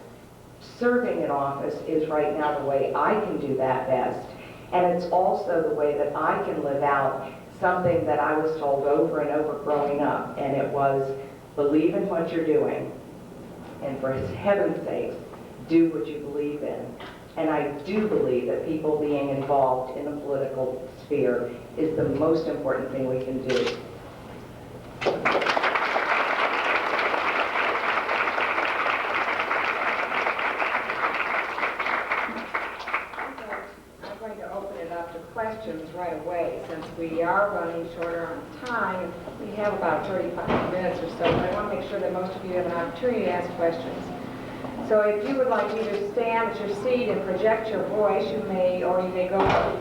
S13: serving in office is right now the way I can do that best. And it's also the way that I can live out something that I was told over and over growing up, and it was, believe in what you're doing, and for heaven's sake, do what you believe in. And I do believe that people being involved in the political sphere is the most important thing we can do.
S9: I'm going to open it up to questions right away, since we are running shorter on time. We have about 35 minutes or so, but I want to make sure that most of you have an opportunity to ask questions. So if you would like to either stand at your seat and project your voice, you may, or you may go to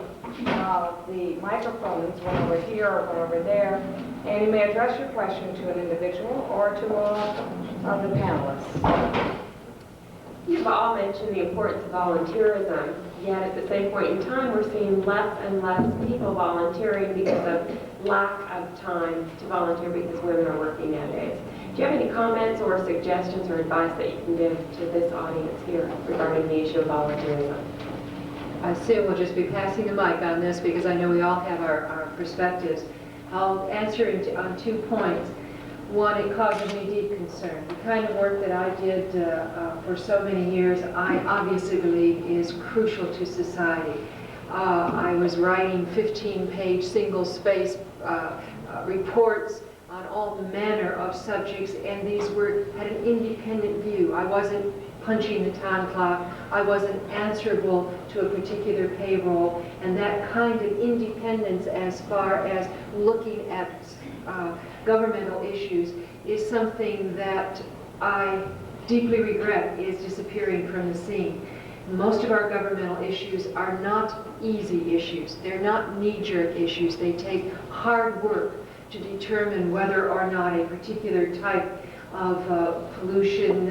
S9: the microphones, one over here or one over there, and you may address your question to an individual or to all of the panelists.
S14: You've all mentioned the importance of volunteerism, yet at the same point in time, we're seeing less and less people volunteering because of lack of time to volunteer because women are working nowadays. Do you have any comments or suggestions or advice that you can give to this audience here regarding the issue of volunteerism?
S10: I assume we'll just be passing the mic on this because I know we all have our perspectives. I'll answer on 2 points. One, it causes me deep concern. The kind of work that I did for so many years, I obviously believe is crucial to society. I was writing 15-page single-space reports on all manner of subjects, and these had an independent view. I wasn't punching the time clock. I wasn't answerable to a particular payroll, and that kind of independence as far as looking at governmental issues is something that I deeply regret is disappearing from the scene. Most of our governmental issues are not easy issues. They're not knee-jerk issues. They take hard work to determine whether or not a particular type of pollution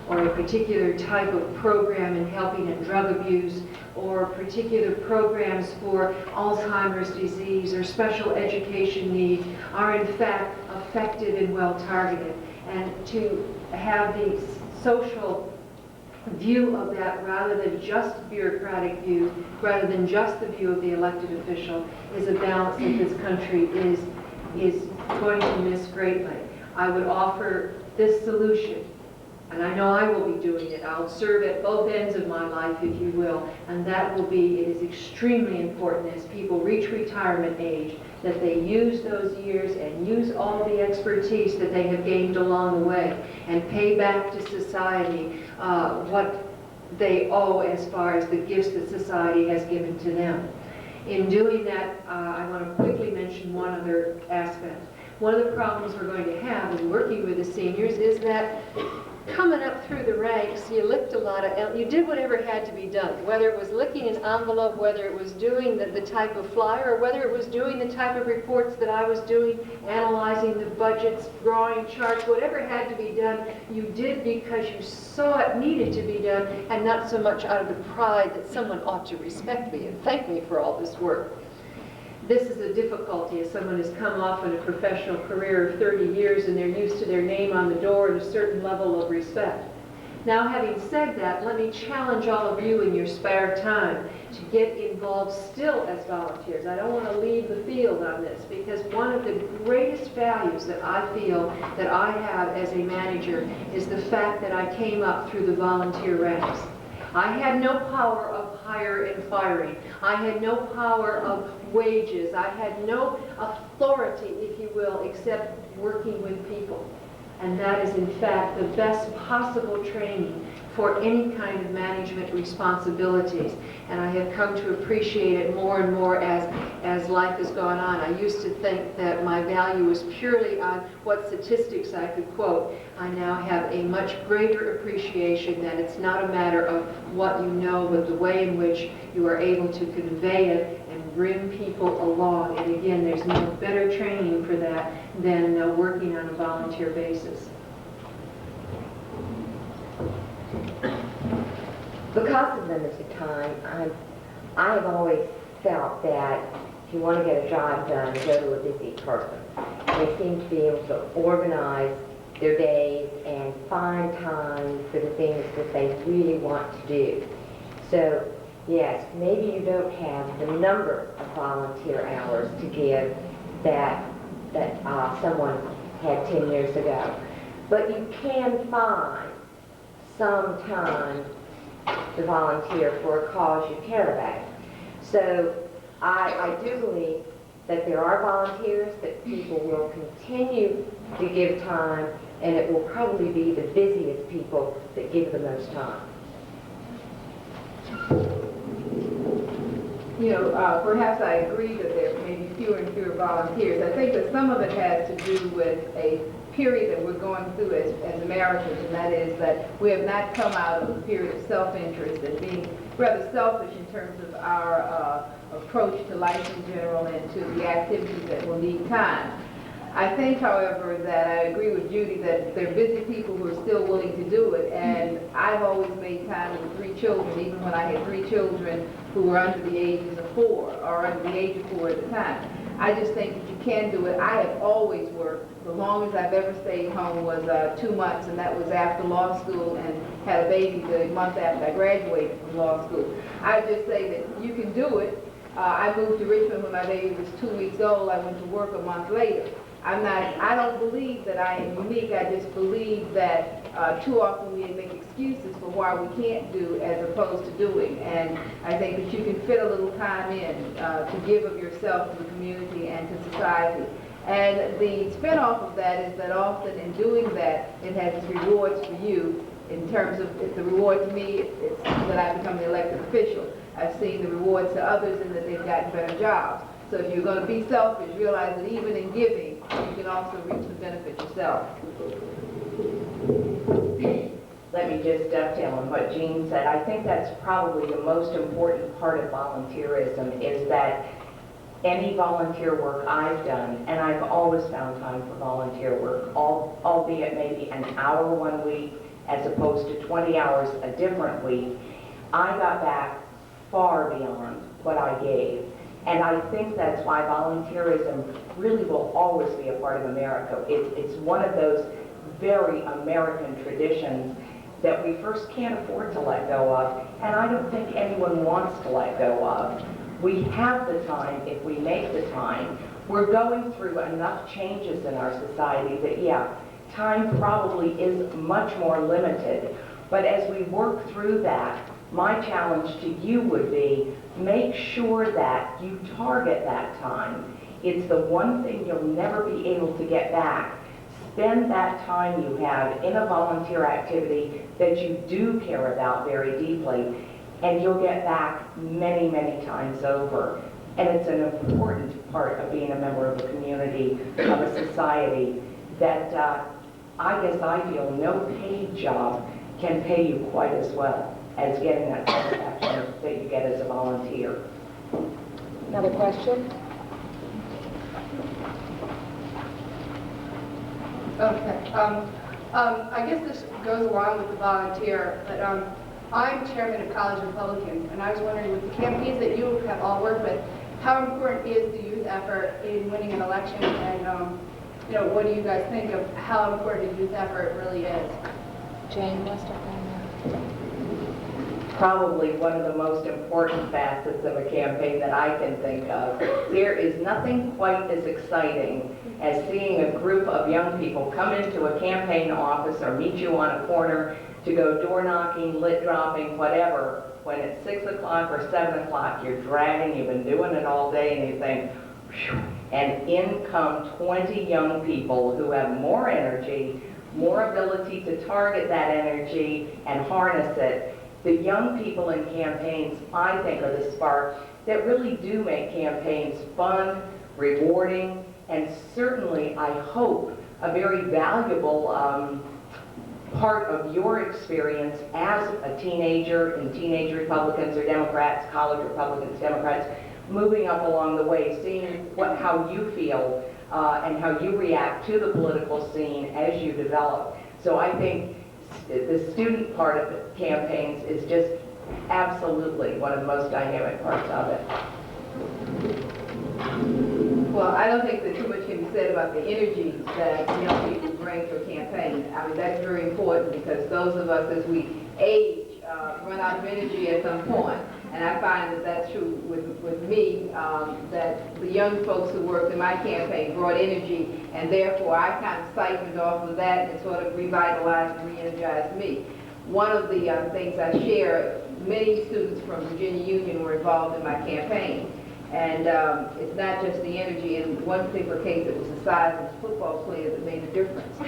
S10: or a particular type of program in helping in drug abuse or particular programs for Alzheimer's disease or special education needs are in fact effective and well targeted. And to have the social view of that rather than just bureaucratic view, rather than just the view of the elected official, is a balance that this country is going to miss greatly. I would offer this solution, and I know I will be doing it. I'll serve at both ends of my life, if you will, and that will be, it is extremely important as people reach retirement age that they use those years and use all the expertise that they have gained along the way and pay back to society what they owe as far as the gifts that society has given to them. In doing that, I want to quickly mention one other aspect. One of the problems we're going to have in working with the seniors is that coming up through the ranks, you licked a lot of, you did whatever had to be done, whether it was licking an envelope, whether it was doing the type of flyer, or whether it was doing the type of reports that I was doing, analyzing the budgets, drawing charts, whatever had to be done, you did because you saw it needed to be done, and not so much out of the pride that someone ought to respect me and thank me for all this work. This is a difficulty as someone has come off in a professional career of 30 years and they're used to their name on the door and a certain level of respect. Now, having said that, let me challenge all of you in your spare time to get involved still as volunteers. I don't want to leave the field on this because one of the greatest values that I feel that I have as a manager is the fact that I came up through the volunteer ranks. I had no power of hire and firing. I had no power of wages. I had no authority, if you will, except working with people. And that is, in fact, the best possible training for any kind of management responsibilities. And I have come to appreciate it more and more as life has gone on. I used to think that my value was purely on what statistics I could quote. I now have a much greater appreciation that it's not a matter of what you know, but the way in which you are able to convey it and bring people along. And again, there's no better training for that than working on a volunteer basis.
S11: Because of limited time, I've always felt that if you want to get a job done, go to a busy person. They seem to be able to organize their days and find time for the things that they really want to do. So, yes, maybe you don't have the number of volunteer hours to give that someone had 10 years ago, but you can find some time to volunteer for a cause you care about. So I do believe that there are volunteers, that people will continue to give time, and it will probably be the busiest people that give the most time.
S12: You know, perhaps I agree that there may be fewer and fewer volunteers. I think that some of it has to do with a period that we're going through as Americans, and that is that we have not come out of a period of self-interest and being rather selfish in terms of our approach to life in general and to the activities that will need time. I think, however, that I agree with Judy that there are busy people who are still willing to do it, and I've always made time with 3 children, even when I had 3 children who were under the ages of 4 or under the age of 4 at the time. I just think that you can do it. I have always worked. The longest I've ever stayed home was 2 months, and that was after law school, and had a baby the month after I graduated from law school. I just say that you can do it. I moved to Richmond when my baby was 2 weeks old. I went to work a month later. I don't believe that I am unique. I just believe that too often we make excuses for why we can't do as opposed to doing. And I think that you can fit a little time in to give of yourself to the community and to society. And the spin-off of that is that often in doing that, it has its rewards for you. In terms of the reward to me, it's that I become the elected official. I've seen the rewards to others in that they've gotten better jobs. So if you're going to be selfish, realize that even in giving, you can also reach the benefit yourself.
S13: let me just dovetail on what Jean said. I think that's probably the most important part of volunteerism, is that any volunteer work I've done, and I've always found time for volunteer work, albeit maybe an hour one week as opposed to 20 hours a different week, I got back far beyond what I gave. And I think that's why volunteerism really will always be a part of America. It's one of those very American traditions that we first can't afford to let go of, and I don't think anyone wants to let go of. We have the time if we make the time. We're going through enough changes in our society that, yeah, time probably is much more limited. But as we work through that, my challenge to you would be, make sure that you target that time. It's the one thing you'll never be able to get back. Spend that time you have in a volunteer activity that you do care about very deeply, and you'll get back many, many times over. And it's an important part of being a member of a community, of a society, that I guess I feel no paid job can pay you quite as well as getting that satisfaction that you get as a volunteer.
S9: Another question?
S5: Okay. I guess this goes along with the volunteer, but I'm chairman of College Republicans, and I was wondering, with the campaigns that you have all worked with, how important is the youth effort in winning an election, and what do you guys think of how important a youth effort really is?
S6: Jane, let's start on
S13: Probably one of the most important facets of a campaign that I can think of. There is nothing quite as exciting as seeing a group of young people come into a campaign office or meet you on a corner to go door knocking, lit dropping, whatever, when it's 6 o'clock or 7 o'clock, you're dragging, you've been doing it all day, and you think, phew, and in come 20 young people who have more energy, more ability to target that energy and harness it. The young people in campaigns, I think, are the spark that really do make campaigns fun, rewarding, and certainly, I hope, a very valuable part of your experience as a teenager in teenage Republicans or Democrats, college Republicans, Democrats, moving up along the way, seeing how you feel and how you react to the political scene as you develop. So I think the student part of the campaigns is just absolutely one of the most dynamic parts of it.
S12: Well, I don't think that too much can be said about the energy that young people bring to a campaign. I mean, that's very important, because those of us, as we age, run out of energy at some point. And I find that that's true with me, that the young folks who worked in my campaign brought energy, and therefore I kind of siphoned off of that and sort of revitalized and re-energized me. One of the things I share, many students from Virginia Union were involved in my campaign. And it's not just the energy. In one particular case, it was the size of the football player that made a difference. I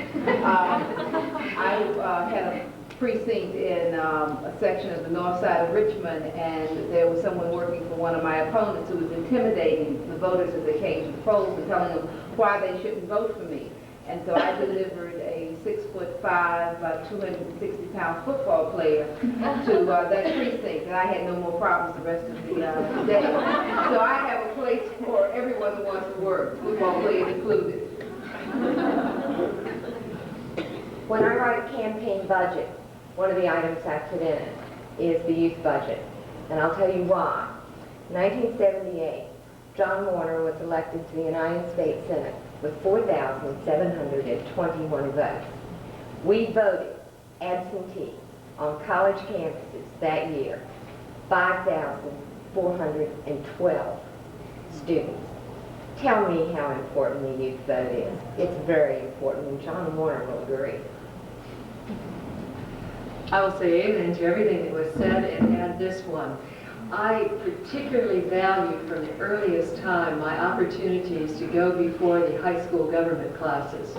S12: had a precinct in a section of the north side of Richmond, and there was someone working for one of my opponents who was intimidating the voters as they came to the polls and telling them why they shouldn't vote for me. And so I delivered a 6'5", about 260-pound football player to that precinct, and I had no more problems the rest of the day. So I have a place for everyone who wants to work, football players included.
S11: When I write a campaign budget, one of the items I put in it is the youth budget, and I'll tell you why. In 1978, John Warner was elected to the United States Senate with 4,721 votes. We voted absentee on college campuses that year, 5,412 students. Tell me how important the youth vote is. It's very important, and John Warner will agree.
S10: I will say amen to everything that was said and add this one. I particularly valued from the earliest time my opportunities to go before the high school government classes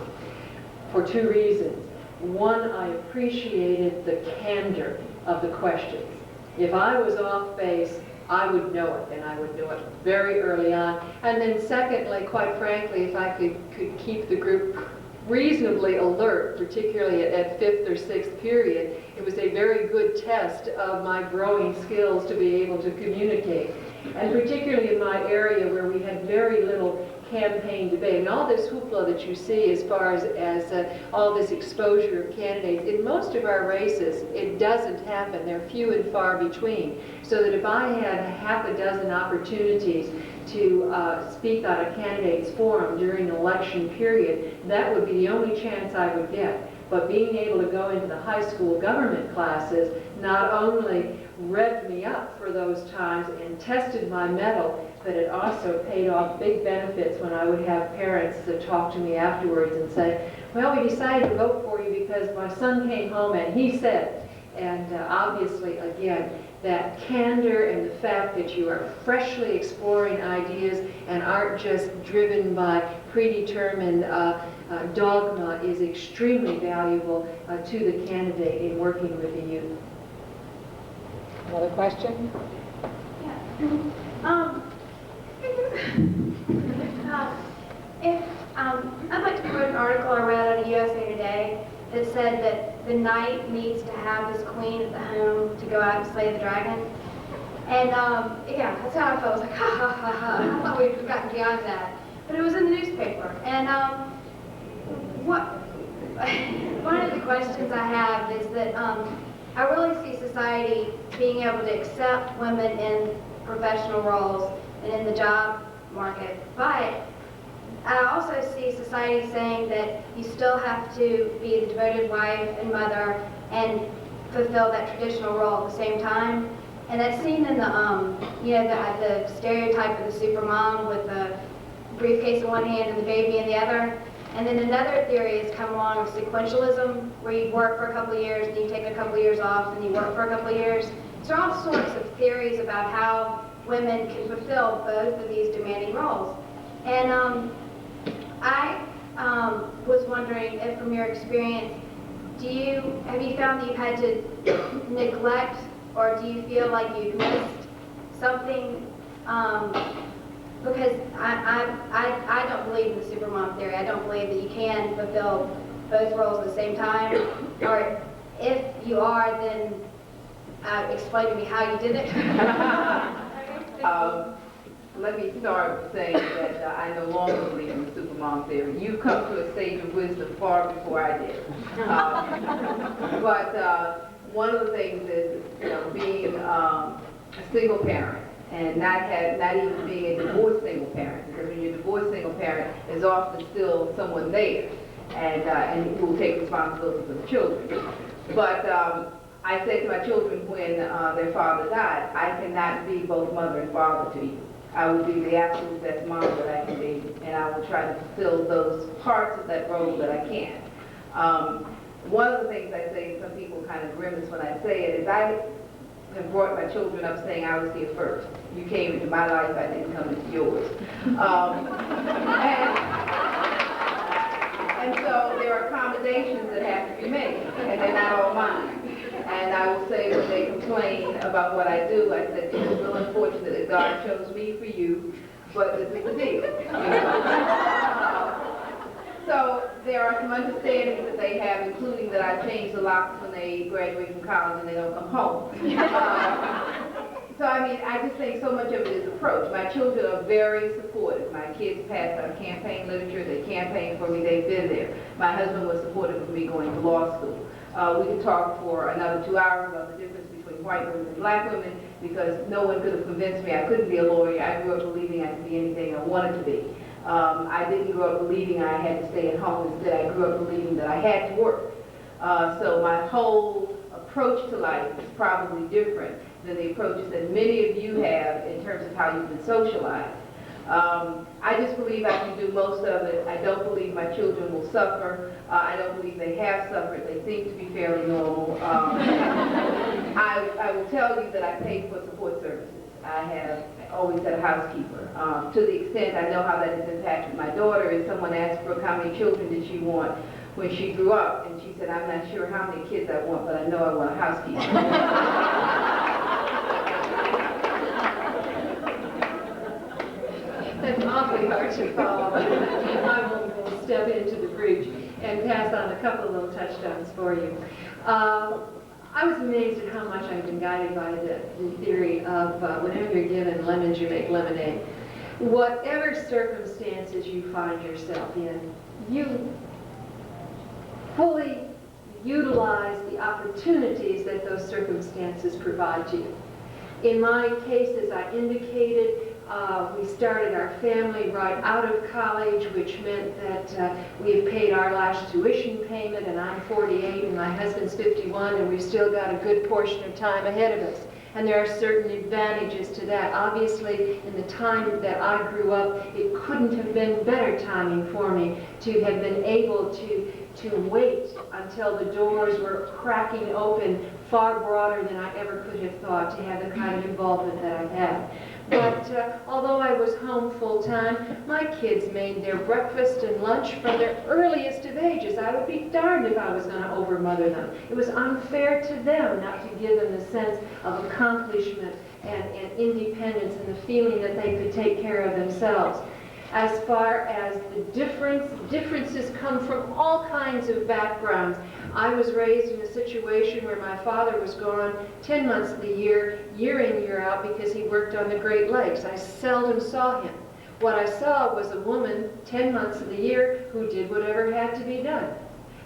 S10: for two reasons. One, I appreciated the candor of the questions. If I was off base, I would know it, and I would know it very early on. And then secondly, quite frankly, if I could keep the group reasonably alert, particularly at fifth or sixth period. It was a very good test of my growing skills to be able to communicate. And particularly in my area where we had very little campaign debate. And all this hoopla that you see as far as all this exposure of candidates, in most of our races, it doesn't happen. They're few and far between. So that if I had half a dozen opportunities to speak on a candidate's forum during an election period, that would be the only chance I would get. But being able to go into the high school government classes not only revved me up for those times and tested my mettle, but it also paid off big benefits when I would have parents that talk to me afterwards and say, well, we decided to vote for you because my son came home and he said. And obviously, again, that candor and the fact that you are freshly exploring ideas and aren't just driven by predetermined dogma is extremely valuable to the candidate in working with the youth.
S9: Another question?
S5: I'd like to quote an article I read on a USA Today that said that the knight needs to have his queen at the home to go out and slay the dragon. And yeah, that's how I felt. I was like, ha ha ha ha. I thought we'd gotten beyond that. But it was in the newspaper. And one of the questions I have is that I really see society being able to accept women in professional roles and in the job market, but I also see society saying that you still have to be the devoted wife and mother and fulfill that traditional role at the same time. And that's seen in the stereotype of the supermom with the briefcase in one hand and the baby in the other. And then another theory has come along of sequentialism, where you work for a couple of years, and you take a couple of years off, and you work for a couple of years. So there are all sorts of theories about how women can fulfill both of these demanding roles. And I was wondering if, from your experience, have you found that you've had to neglect, or do you feel like you've missed something? Because I don't believe in the supermom theory. I don't believe that you can fulfill both roles at the same time. Or if you are, then explain to me how you did it.
S12: Let me start with saying that I no longer believe in the supermom theory. You've come to a stage of wisdom far before I did. But one of the things is, being a single parent and not even being a divorced single parent, because when you're a divorced single parent, there's often still someone there, and who will take responsibility for the children. But I said to my children when their father died, I cannot be both mother and father to you. I will be the absolute best mom that I can be, and I will try to fulfill those parts of that role that I can. One of the things I say, and some people kind of grimace when I say it, is I have brought my children up saying I was here first. You came into my life, I didn't come into yours. And so there are accommodations that have to be made, and they're not all mine. And I will say when they complain about what I do, I said, it is real unfortunate that God chose me for you, but this is the deal. So there are some understandings that they have, including that I change the locks when they graduate from college and they don't come home. So I mean, I just think so much of it is approach. My children are very supportive. My kids passed on campaign literature. They campaigned for me. They've been there. My husband was supportive of me going to law school. We could talk for another 2 hours about the difference between white women and black women, because no one could have convinced me I couldn't be a lawyer. I grew up believing I could be anything I wanted to be. I didn't grow up believing I had to stay at home. Instead, I grew up believing that I had to work. So my whole approach to life is probably different than the approaches that many of you have in terms of how you've been socialized. I just believe I can do most of it. I don't believe my children will suffer. I don't believe they have suffered. They seem to be fairly normal. I will tell you that I pay for support services. I have always had a housekeeper. To the extent I know how that has impacted my daughter is someone asked her how many children did she want when she grew up, and she said, I'm not sure how many kids I want, but I know I want a housekeeper.
S10: That's awfully hard to follow. I will step into the breach. and pass on a couple of little touchdowns for you. I was amazed at how much I've been guided by the theory of whenever you're given lemons, you make lemonade. Whatever circumstances you find yourself in, you fully utilize the opportunities that those circumstances provide to you. In my case, as I indicated, we started our family right out of college, which meant that we have paid our last tuition payment, and I'm 48 and my husband's 51, and we've still got a good portion of time ahead of us. And there are certain advantages to that. Obviously, in the time that I grew up, it couldn't have been better timing for me to have been able to wait until the doors were cracking open far broader than I ever could have thought, to have the kind of involvement that I've had. But although I was home full-time, my kids made their breakfast and lunch from their earliest of ages. I would be darned if I was going to overmother them. It was unfair to them not to give them the sense of accomplishment and independence and the feeling that they could take care of themselves. As far as the differences come from all kinds of backgrounds. I was raised in a situation where my father was gone 10 months of the year, year in, year out, because he worked on the Great Lakes. I seldom saw him. What I saw was a woman 10 months of the year who did whatever had to be done.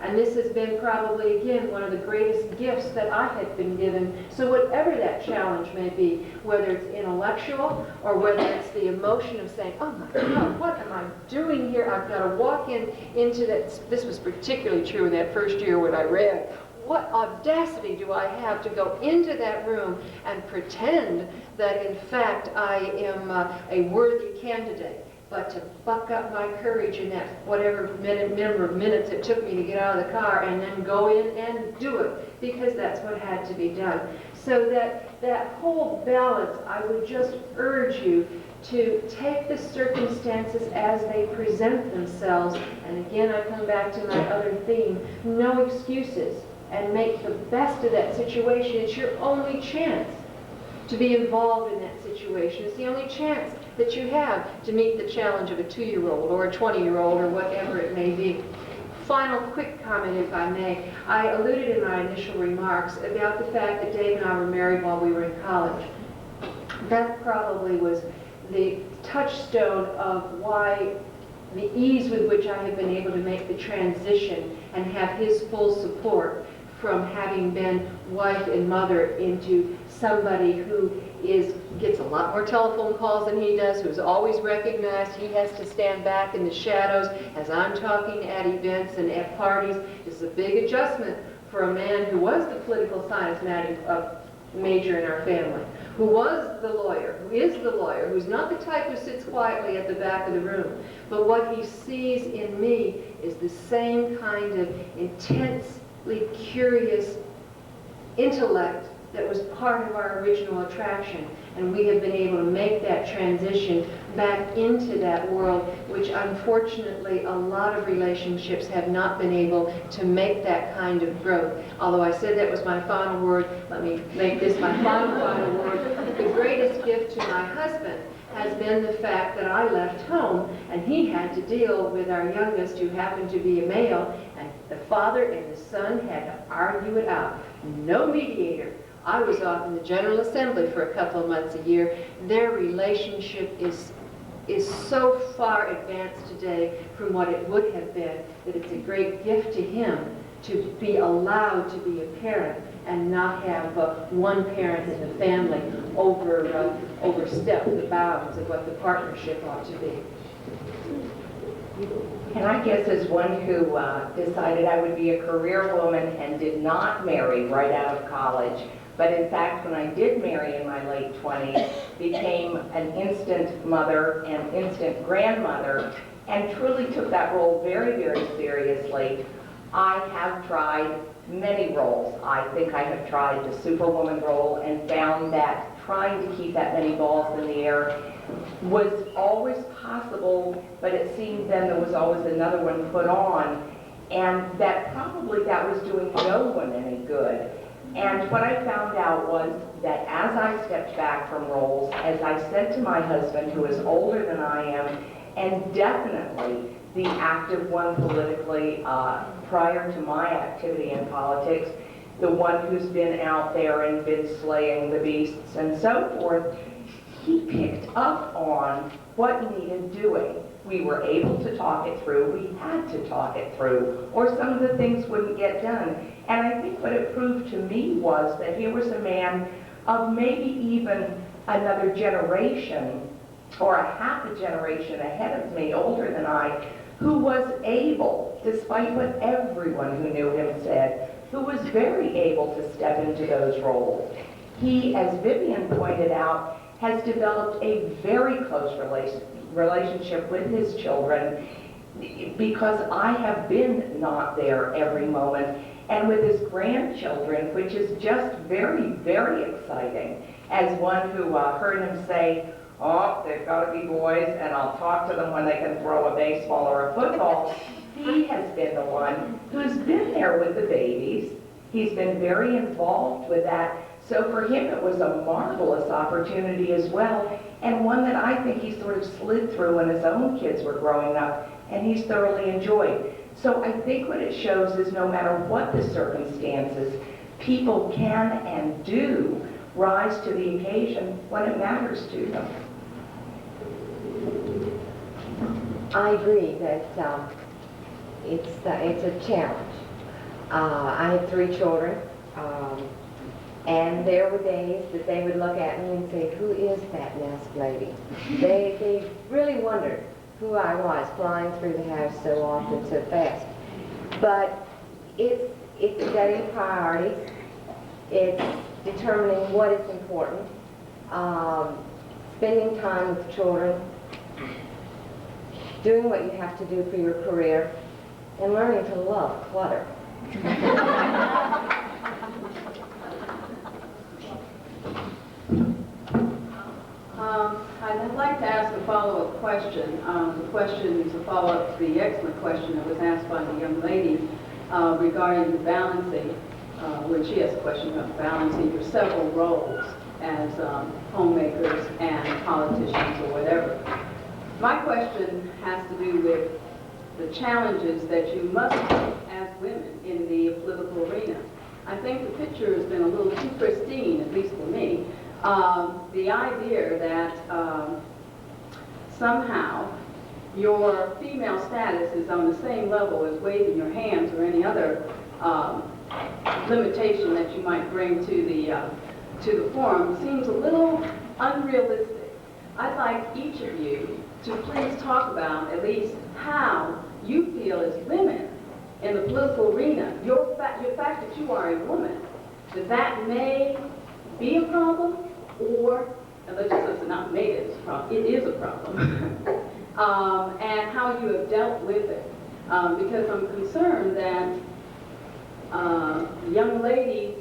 S10: And this has been probably, again, one of the greatest gifts that I have been given. So whatever that challenge may be, whether it's intellectual or whether it's the emotion of saying, oh my God, what am I doing here? I've got to walk into that. This was particularly true in that first year when I read. What audacity do I have to go into that room and pretend that, in fact, I am a worthy candidate? But to buck up my courage in that whatever number of minutes it took me to get out of the car and then go in and do it, because that's what had to be done. So that whole balance, I would just urge you to take the circumstances as they present themselves. And again, I come back to my other theme, no excuses, and make the best of that situation. It's your only chance to be involved in that situation. It's the only chance that you have to meet the challenge of a 2-year-old or a 20-year-old or whatever it may be. Final quick comment, if I may. I alluded in my initial remarks about the fact that Dave and I were married while we were in college. That probably was the touchstone of why the ease with which I have been able to make the transition and have his full support from having been wife and mother into somebody who gets a lot more telephone calls than he does, who's always recognized. He has to stand back in the shadows as I'm talking at events and at parties. It's a big adjustment for a man who was the political science major in our family, who was the lawyer, who is the lawyer, who's not the type who sits quietly at the back of the room. But what he sees in me is the same kind of intensely curious intellect that was part of our original attraction, and we have been able to make that transition back into that world, which unfortunately a lot of relationships have not been able to make that kind of growth. Although I said that was my final word, let me make this my final word. The greatest gift to my husband has been the fact that I left home and he had to deal with our youngest, who happened to be a male, and the father and the son had to argue it out. No mediator. I was off in the General Assembly for a couple of months a year. Their relationship is so far advanced today from what it would have been that it's a great gift to him to be allowed to be a parent and not have one parent in the family overstep the bounds of what the partnership ought to be.
S13: And I guess as one who decided I would be a career woman and did not marry right out of college, but in fact, when I did marry in my late 20s, became an instant mother and instant grandmother, and truly took that role very, very seriously. I have tried many roles. I think I have tried the superwoman role and found that trying to keep that many balls in the air was always possible, but it seemed then there was always another one put on, and that probably that was doing no one any good. And what I found out was that as I stepped back from roles, as I said to my husband, who is older than I am, and definitely the active one politically prior to my activity in politics, the one who's been out there and been slaying the beasts and so forth. He picked up on what needed doing. We were able to talk it through. We had to talk it through, or some of the things wouldn't get done. And I think what it proved to me was that he was a man of maybe even another generation or a half a generation ahead of me, older than I, who was able, despite what everyone who knew him said, who was very able to step into those roles. He, as Vivian pointed out, has developed a very close relationship with his children, because I have been not there every moment, and with his grandchildren, which is just very, very exciting. As one who heard him say, "Oh, they've got to be boys, and I'll talk to them when they can throw a baseball or a football," he has been the one who's been there with the babies. He's been very involved with that. So for him, it was a marvelous opportunity as well, and one that I think he sort of slid through when his own kids were growing up, and he's thoroughly enjoyed. So I think what it shows is no matter what the circumstances, people can and do rise to the occasion when it matters to them.
S11: I agree that it's a challenge. I have 3 children, and there were days that they would look at me and say, "Who is that nest lady?" They really wondered who I was, flying through the house so often, so fast. But it's setting priorities. It's determining what is important, spending time with children, doing what you have to do for your career, and learning to love clutter.
S15: I'd like to ask a follow-up question. The question is a follow-up to the excellent question that was asked by the young lady regarding the balancing, when she asked a question about balancing your several roles as homemakers and politicians or whatever. My question has to do with the challenges that you must take as women in the political arena. I think the picture has been a little too pristine, at least for me. The idea that somehow your female status is on the same level as waving your hands or any other limitation that you might bring to the forum seems a little unrealistic. I'd like each of you to please talk about at least how you feel as women in the political arena, your fact that you are a woman, that may be a problem, or, and let's just say not made it a problem, it is a problem, and how you have dealt with it. Because I'm concerned that young ladies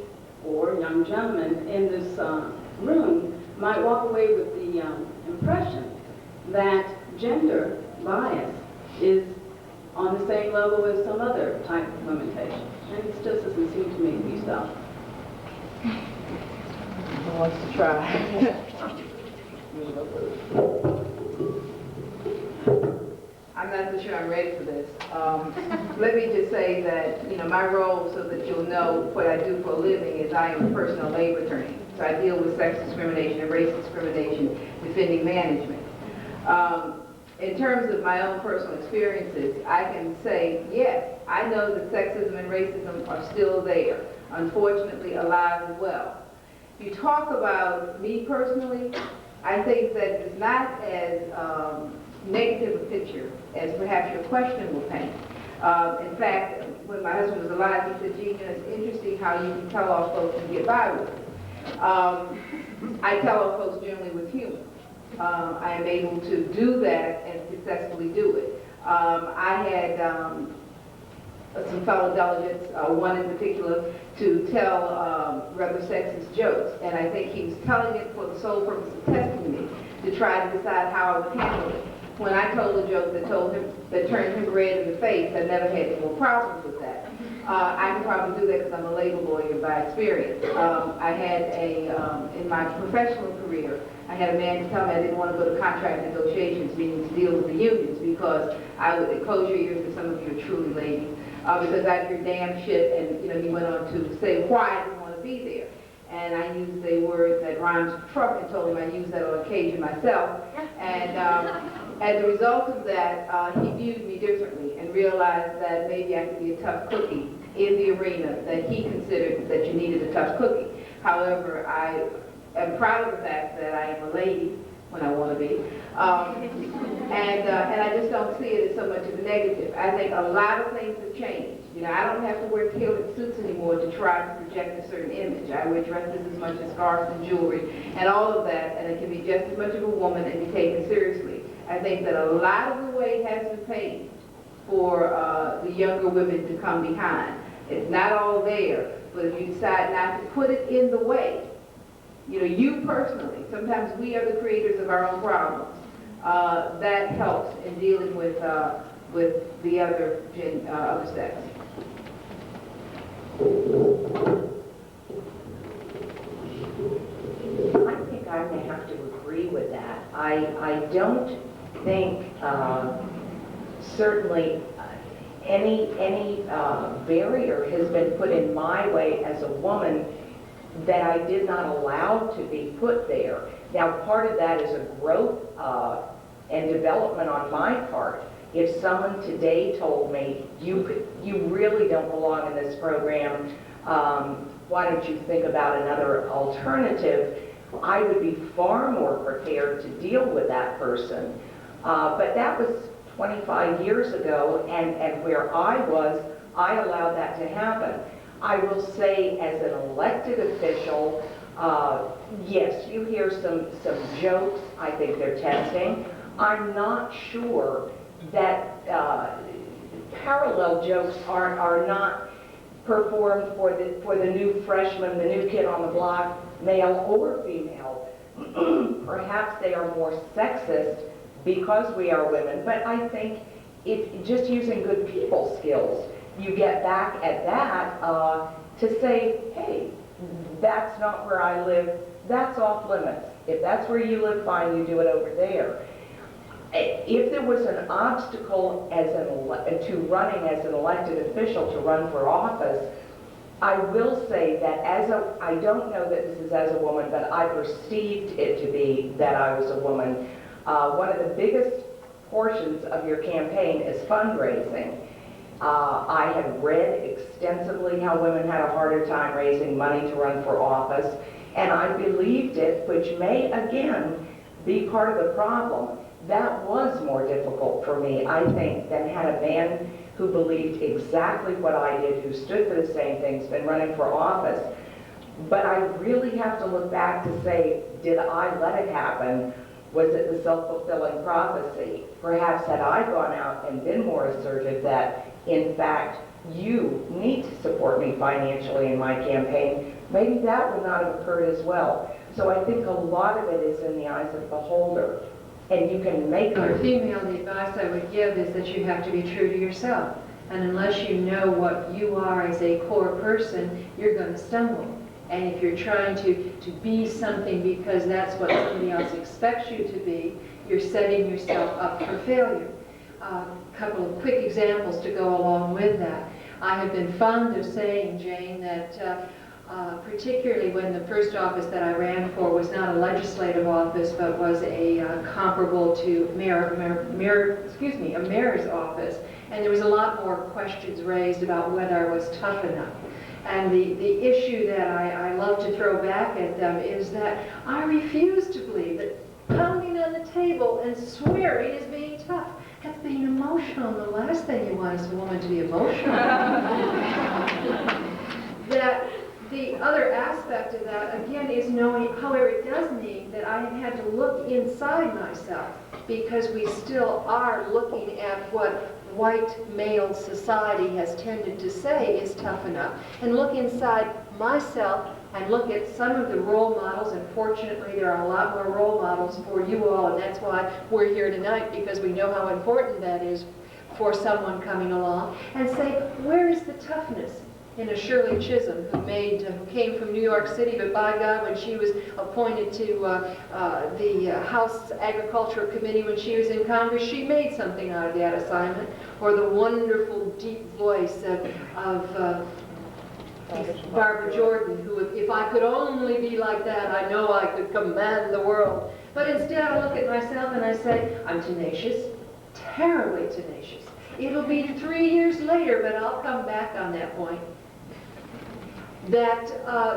S15: or young gentlemen in this room might walk away with the impression that gender bias is on the same level as some other type of limitation. And it just doesn't seem to me to be so.
S3: Who wants to try?
S12: I'm not so sure I'm ready for this. Let me just say that, my role, so that you'll know what I do for a living, is I am a personal labor attorney. So I deal with sex discrimination and race discrimination, defending management. In terms of my own personal experiences, I can say, yes, I know that sexism and racism are still there, unfortunately alive and well. If you talk about me personally, I think that it's not as negative a picture as perhaps your question will paint. In fact, when my husband was alive, he said, "Gee, it's interesting how you can tell off folks and get by with it." I tell off folks generally with humor. I am able to do that and successfully do it. I had some fellow delegates, one in particular, to tell rather sexist jokes, and I think he was telling it for the sole purpose of testing me, to try to decide how I would handle it. When I told a joke that turned him red in the face, I never had any more problems with that. I can probably do that because I'm a labor lawyer by experience. I had in my professional career, I had a man tell me I didn't want to go to contract negotiations, meaning to deal with the unions, because I would close your ears, because some of you are truly ladies, because I'd hear damn shit, and he went on to say why I didn't want to be there. And I used a word that rhymes with truck, and told him I used that on occasion myself. And as a result of that, he viewed me differently and realized that maybe I could be a tough cookie in the arena that he considered that you needed a tough cookie. However, I am proud of the fact that I am a lady when I want to be. And I just don't see it as so much of a negative. I think a lot of things have changed. I don't have to wear tailored suits anymore to try to project a certain image. I wear dresses as much as scarves and jewelry and all of that, and it can be just as much of a woman and be taken seriously. I think that a lot of the way has been paid for the younger women to come behind. It's not all there, but if you decide not to put it in the way, you personally, sometimes we are the creators of our own problems. That helps in dealing with the other sex.
S13: I think I may have to agree with that. I don't think certainly any barrier has been put in my way as a woman that I did not allow to be put there. Now, part of that is a growth and development on my part. If someone today told me, you really don't belong in this program, why don't you think about another alternative, I would be far more prepared to deal with that person. But that was 25 years ago, and where I was, I allowed that to happen. I will say, as an elected official, yes, you hear some jokes. I think they're testing. I'm not sure that parallel jokes are not performed for the new freshman, the new kid on the block, male or female. Perhaps they are more sexist because we are women, but I think it's just using good people skills. You get back at that to say, hey, that's not where I live, that's off limits. If that's where you live, fine, you do it over there. If there was an obstacle to running as an elected official to run for office, I will say that I don't know that this is as a woman, but I perceived it to be that I was a woman. One of the biggest portions of your campaign is fundraising. I have read extensively how women had a harder time raising money to run for office, and I believed it, which may, again, be part of the problem. That was more difficult for me, I think, than had a man who believed exactly what I did, who stood for the same things, been running for office. But I really have to look back to say, did I let it happen? Was it the self-fulfilling prophecy? Perhaps had I gone out and been more assertive that, in fact, you need to support me financially in my campaign, maybe that would not have occurred as well. So I think a lot of it is in the eyes of the beholder. And you can make
S10: For a female, the advice I would give is that you have to be true to yourself. And unless you know what you are as a core person, you're going to stumble. And if you're trying to be something because that's what somebody else expects you to be, you're setting yourself up for failure. A couple of quick examples to go along with that. I have been fond of saying, Jane, that particularly when the first office that I ran for was not a legislative office, but was a comparable to a mayor's office, and there was a lot more questions raised about whether I was tough enough. And the issue that I love to throw back at them is that I refuse to believe that pounding on the table and swearing is being tough. That's being emotional, and the last thing you want is a woman to be emotional. That the other aspect of that, again, is knowing, however, it does mean that I have had to look inside myself, because we still are looking at what white male society has tended to say is tough enough, and look inside myself and look at some of the role models, and fortunately there are a lot more role models for you all, and that's why we're here tonight, because we know how important that is for someone coming along and say, where is the toughness in a Shirley Chisholm who came from New York City, but by God, when she was appointed to the House Agricultural Committee when she was in Congress, she made something out of that assignment. Or the wonderful deep voice of Barbara Jordan, who, if I could only be like that, I know I could command the world. But instead I look at myself and I say, I'm tenacious, terribly tenacious. It'll be 3 years later, but I'll come back on that point. That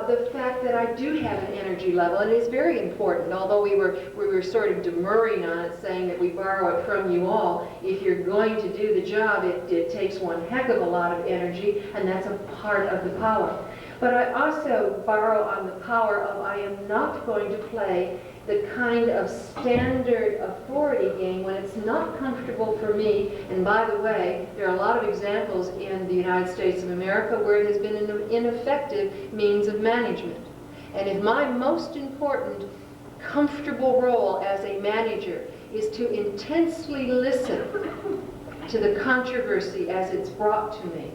S10: the fact that I do have an energy level, and it's very important, although we were sort of demurring on it, saying that we borrow it from you all. If you're going to do the job, it takes one heck of a lot of energy, and that's a part of the power. But I also borrow on the power of I am not going to play the kind of standard authority game when it's not comfortable for me. And by the way, there are a lot of examples in the United States of America where it has been an ineffective means of management. And if my most important comfortable role as a manager is to intensely listen to the controversy as it's brought to me,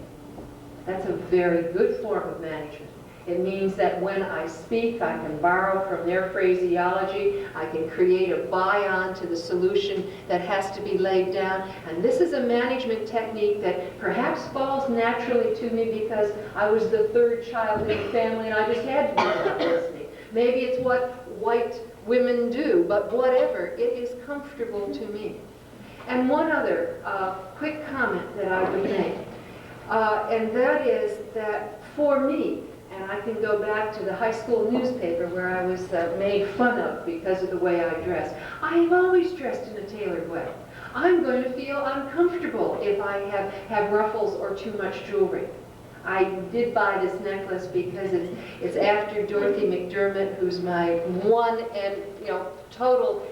S10: that's a very good form of management. It means that when I speak, I can borrow from their phraseology. I can create a buy-on to the solution that has to be laid down. And this is a management technique that perhaps falls naturally to me because I was the third child in the family and I just had to be that listening. Maybe it's what white women do, but whatever, it is comfortable to me. And one other quick comment that I would make, and that is that for me, and I can go back to the high school newspaper where I was made fun of because of the way I dress. I have always dressed in a tailored way. I'm going to feel uncomfortable if I have ruffles or too much jewelry. I did buy this necklace because it's after Dorothy McDermott, who's my one and total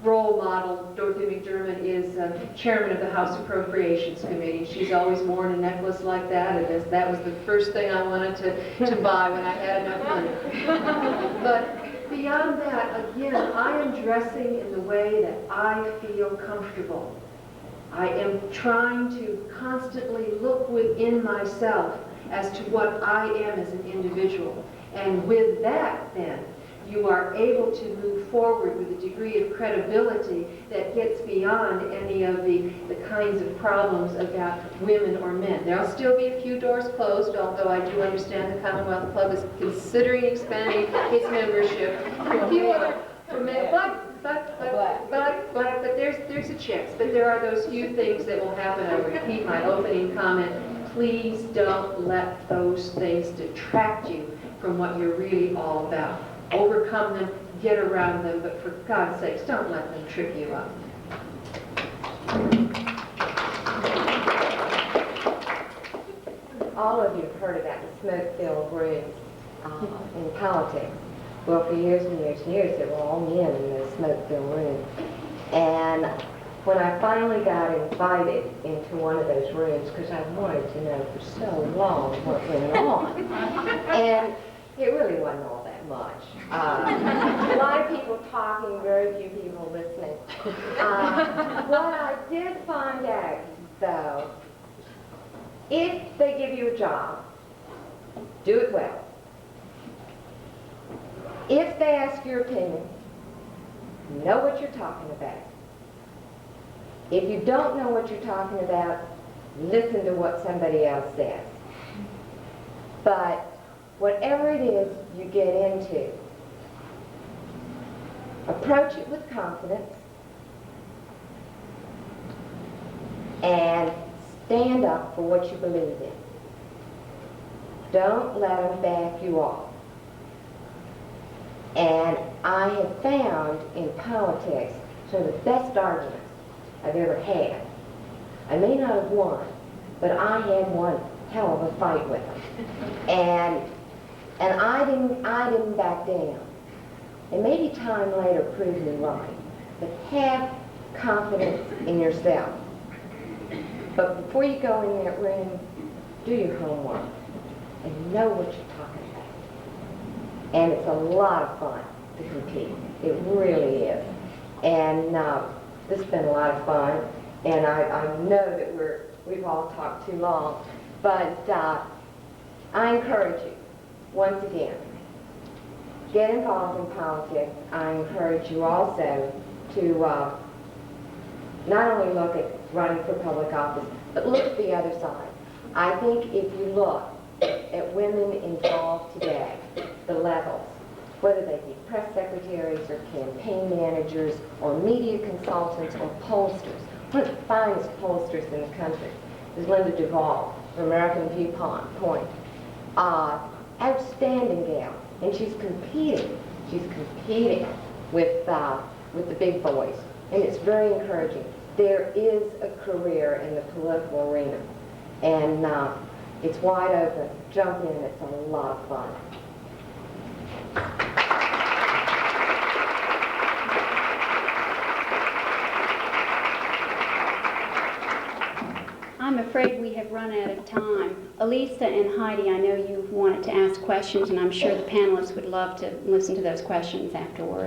S10: role model. Dorothy McDermott is chairman of the House Appropriations Committee. She's always worn a necklace like that, and that was the first thing I wanted to buy when I had enough money. But beyond that, again, I am dressing in the way that I feel comfortable. I am trying to constantly look within myself as to what I am as an individual. And with that, then, you are able to move forward with a degree of credibility that gets beyond any of the kinds of problems about women or men. There'll still be a few doors closed, although I do understand the Commonwealth Club is considering expanding its membership. But there's a chance. But there are those few things that will happen. I repeat my opening comment. Please don't let those things detract you from what you're really all about. Overcome them, get around them, but for God's sakes, don't let them trip you up.
S11: All of you have heard about the smoke-filled rooms in politics. Well, for years and years and years, there were all men in those smoke-filled rooms. And when I finally got invited into one of those rooms, because I wanted to know for so long what went on, and it really wasn't all that much. A lot of people talking, very few people listening. What I did find out, though, if they give you a job, do it well. If they ask your opinion, know what you're talking about. If you don't know what you're talking about, listen to what somebody else says. But whatever it is you get into, approach it with confidence and stand up for what you believe in. Don't let them back you off. And I have found in politics some of the best arguments I've ever had. I may not have won, but I had one hell of a fight with them. And I didn't back down. And maybe time later proved me right. But have confidence in yourself. But before you go in that room, do your homework and know what you're talking about. And it's a lot of fun to compete. It really is. And this has been a lot of fun. And I know that we've all talked too long, but I encourage you, once again, get involved in politics. I encourage you also to not only look at running for public office, but look at the other side. I think if you look at women involved today, the levels, whether they be press secretaries or campaign managers or media consultants or pollsters, one of the finest pollsters in the country is Linda Duvall from American Viewpoint. Outstanding gal, and she's competing with the big boys, and it's very encouraging. There is a career in the political arena, and it's wide open. Jump in, it's a lot of fun.
S1: I'm afraid we have run out of time. Elisa and Heidi, I know you wanted to ask questions, and I'm sure the panelists would love to listen to those questions afterward.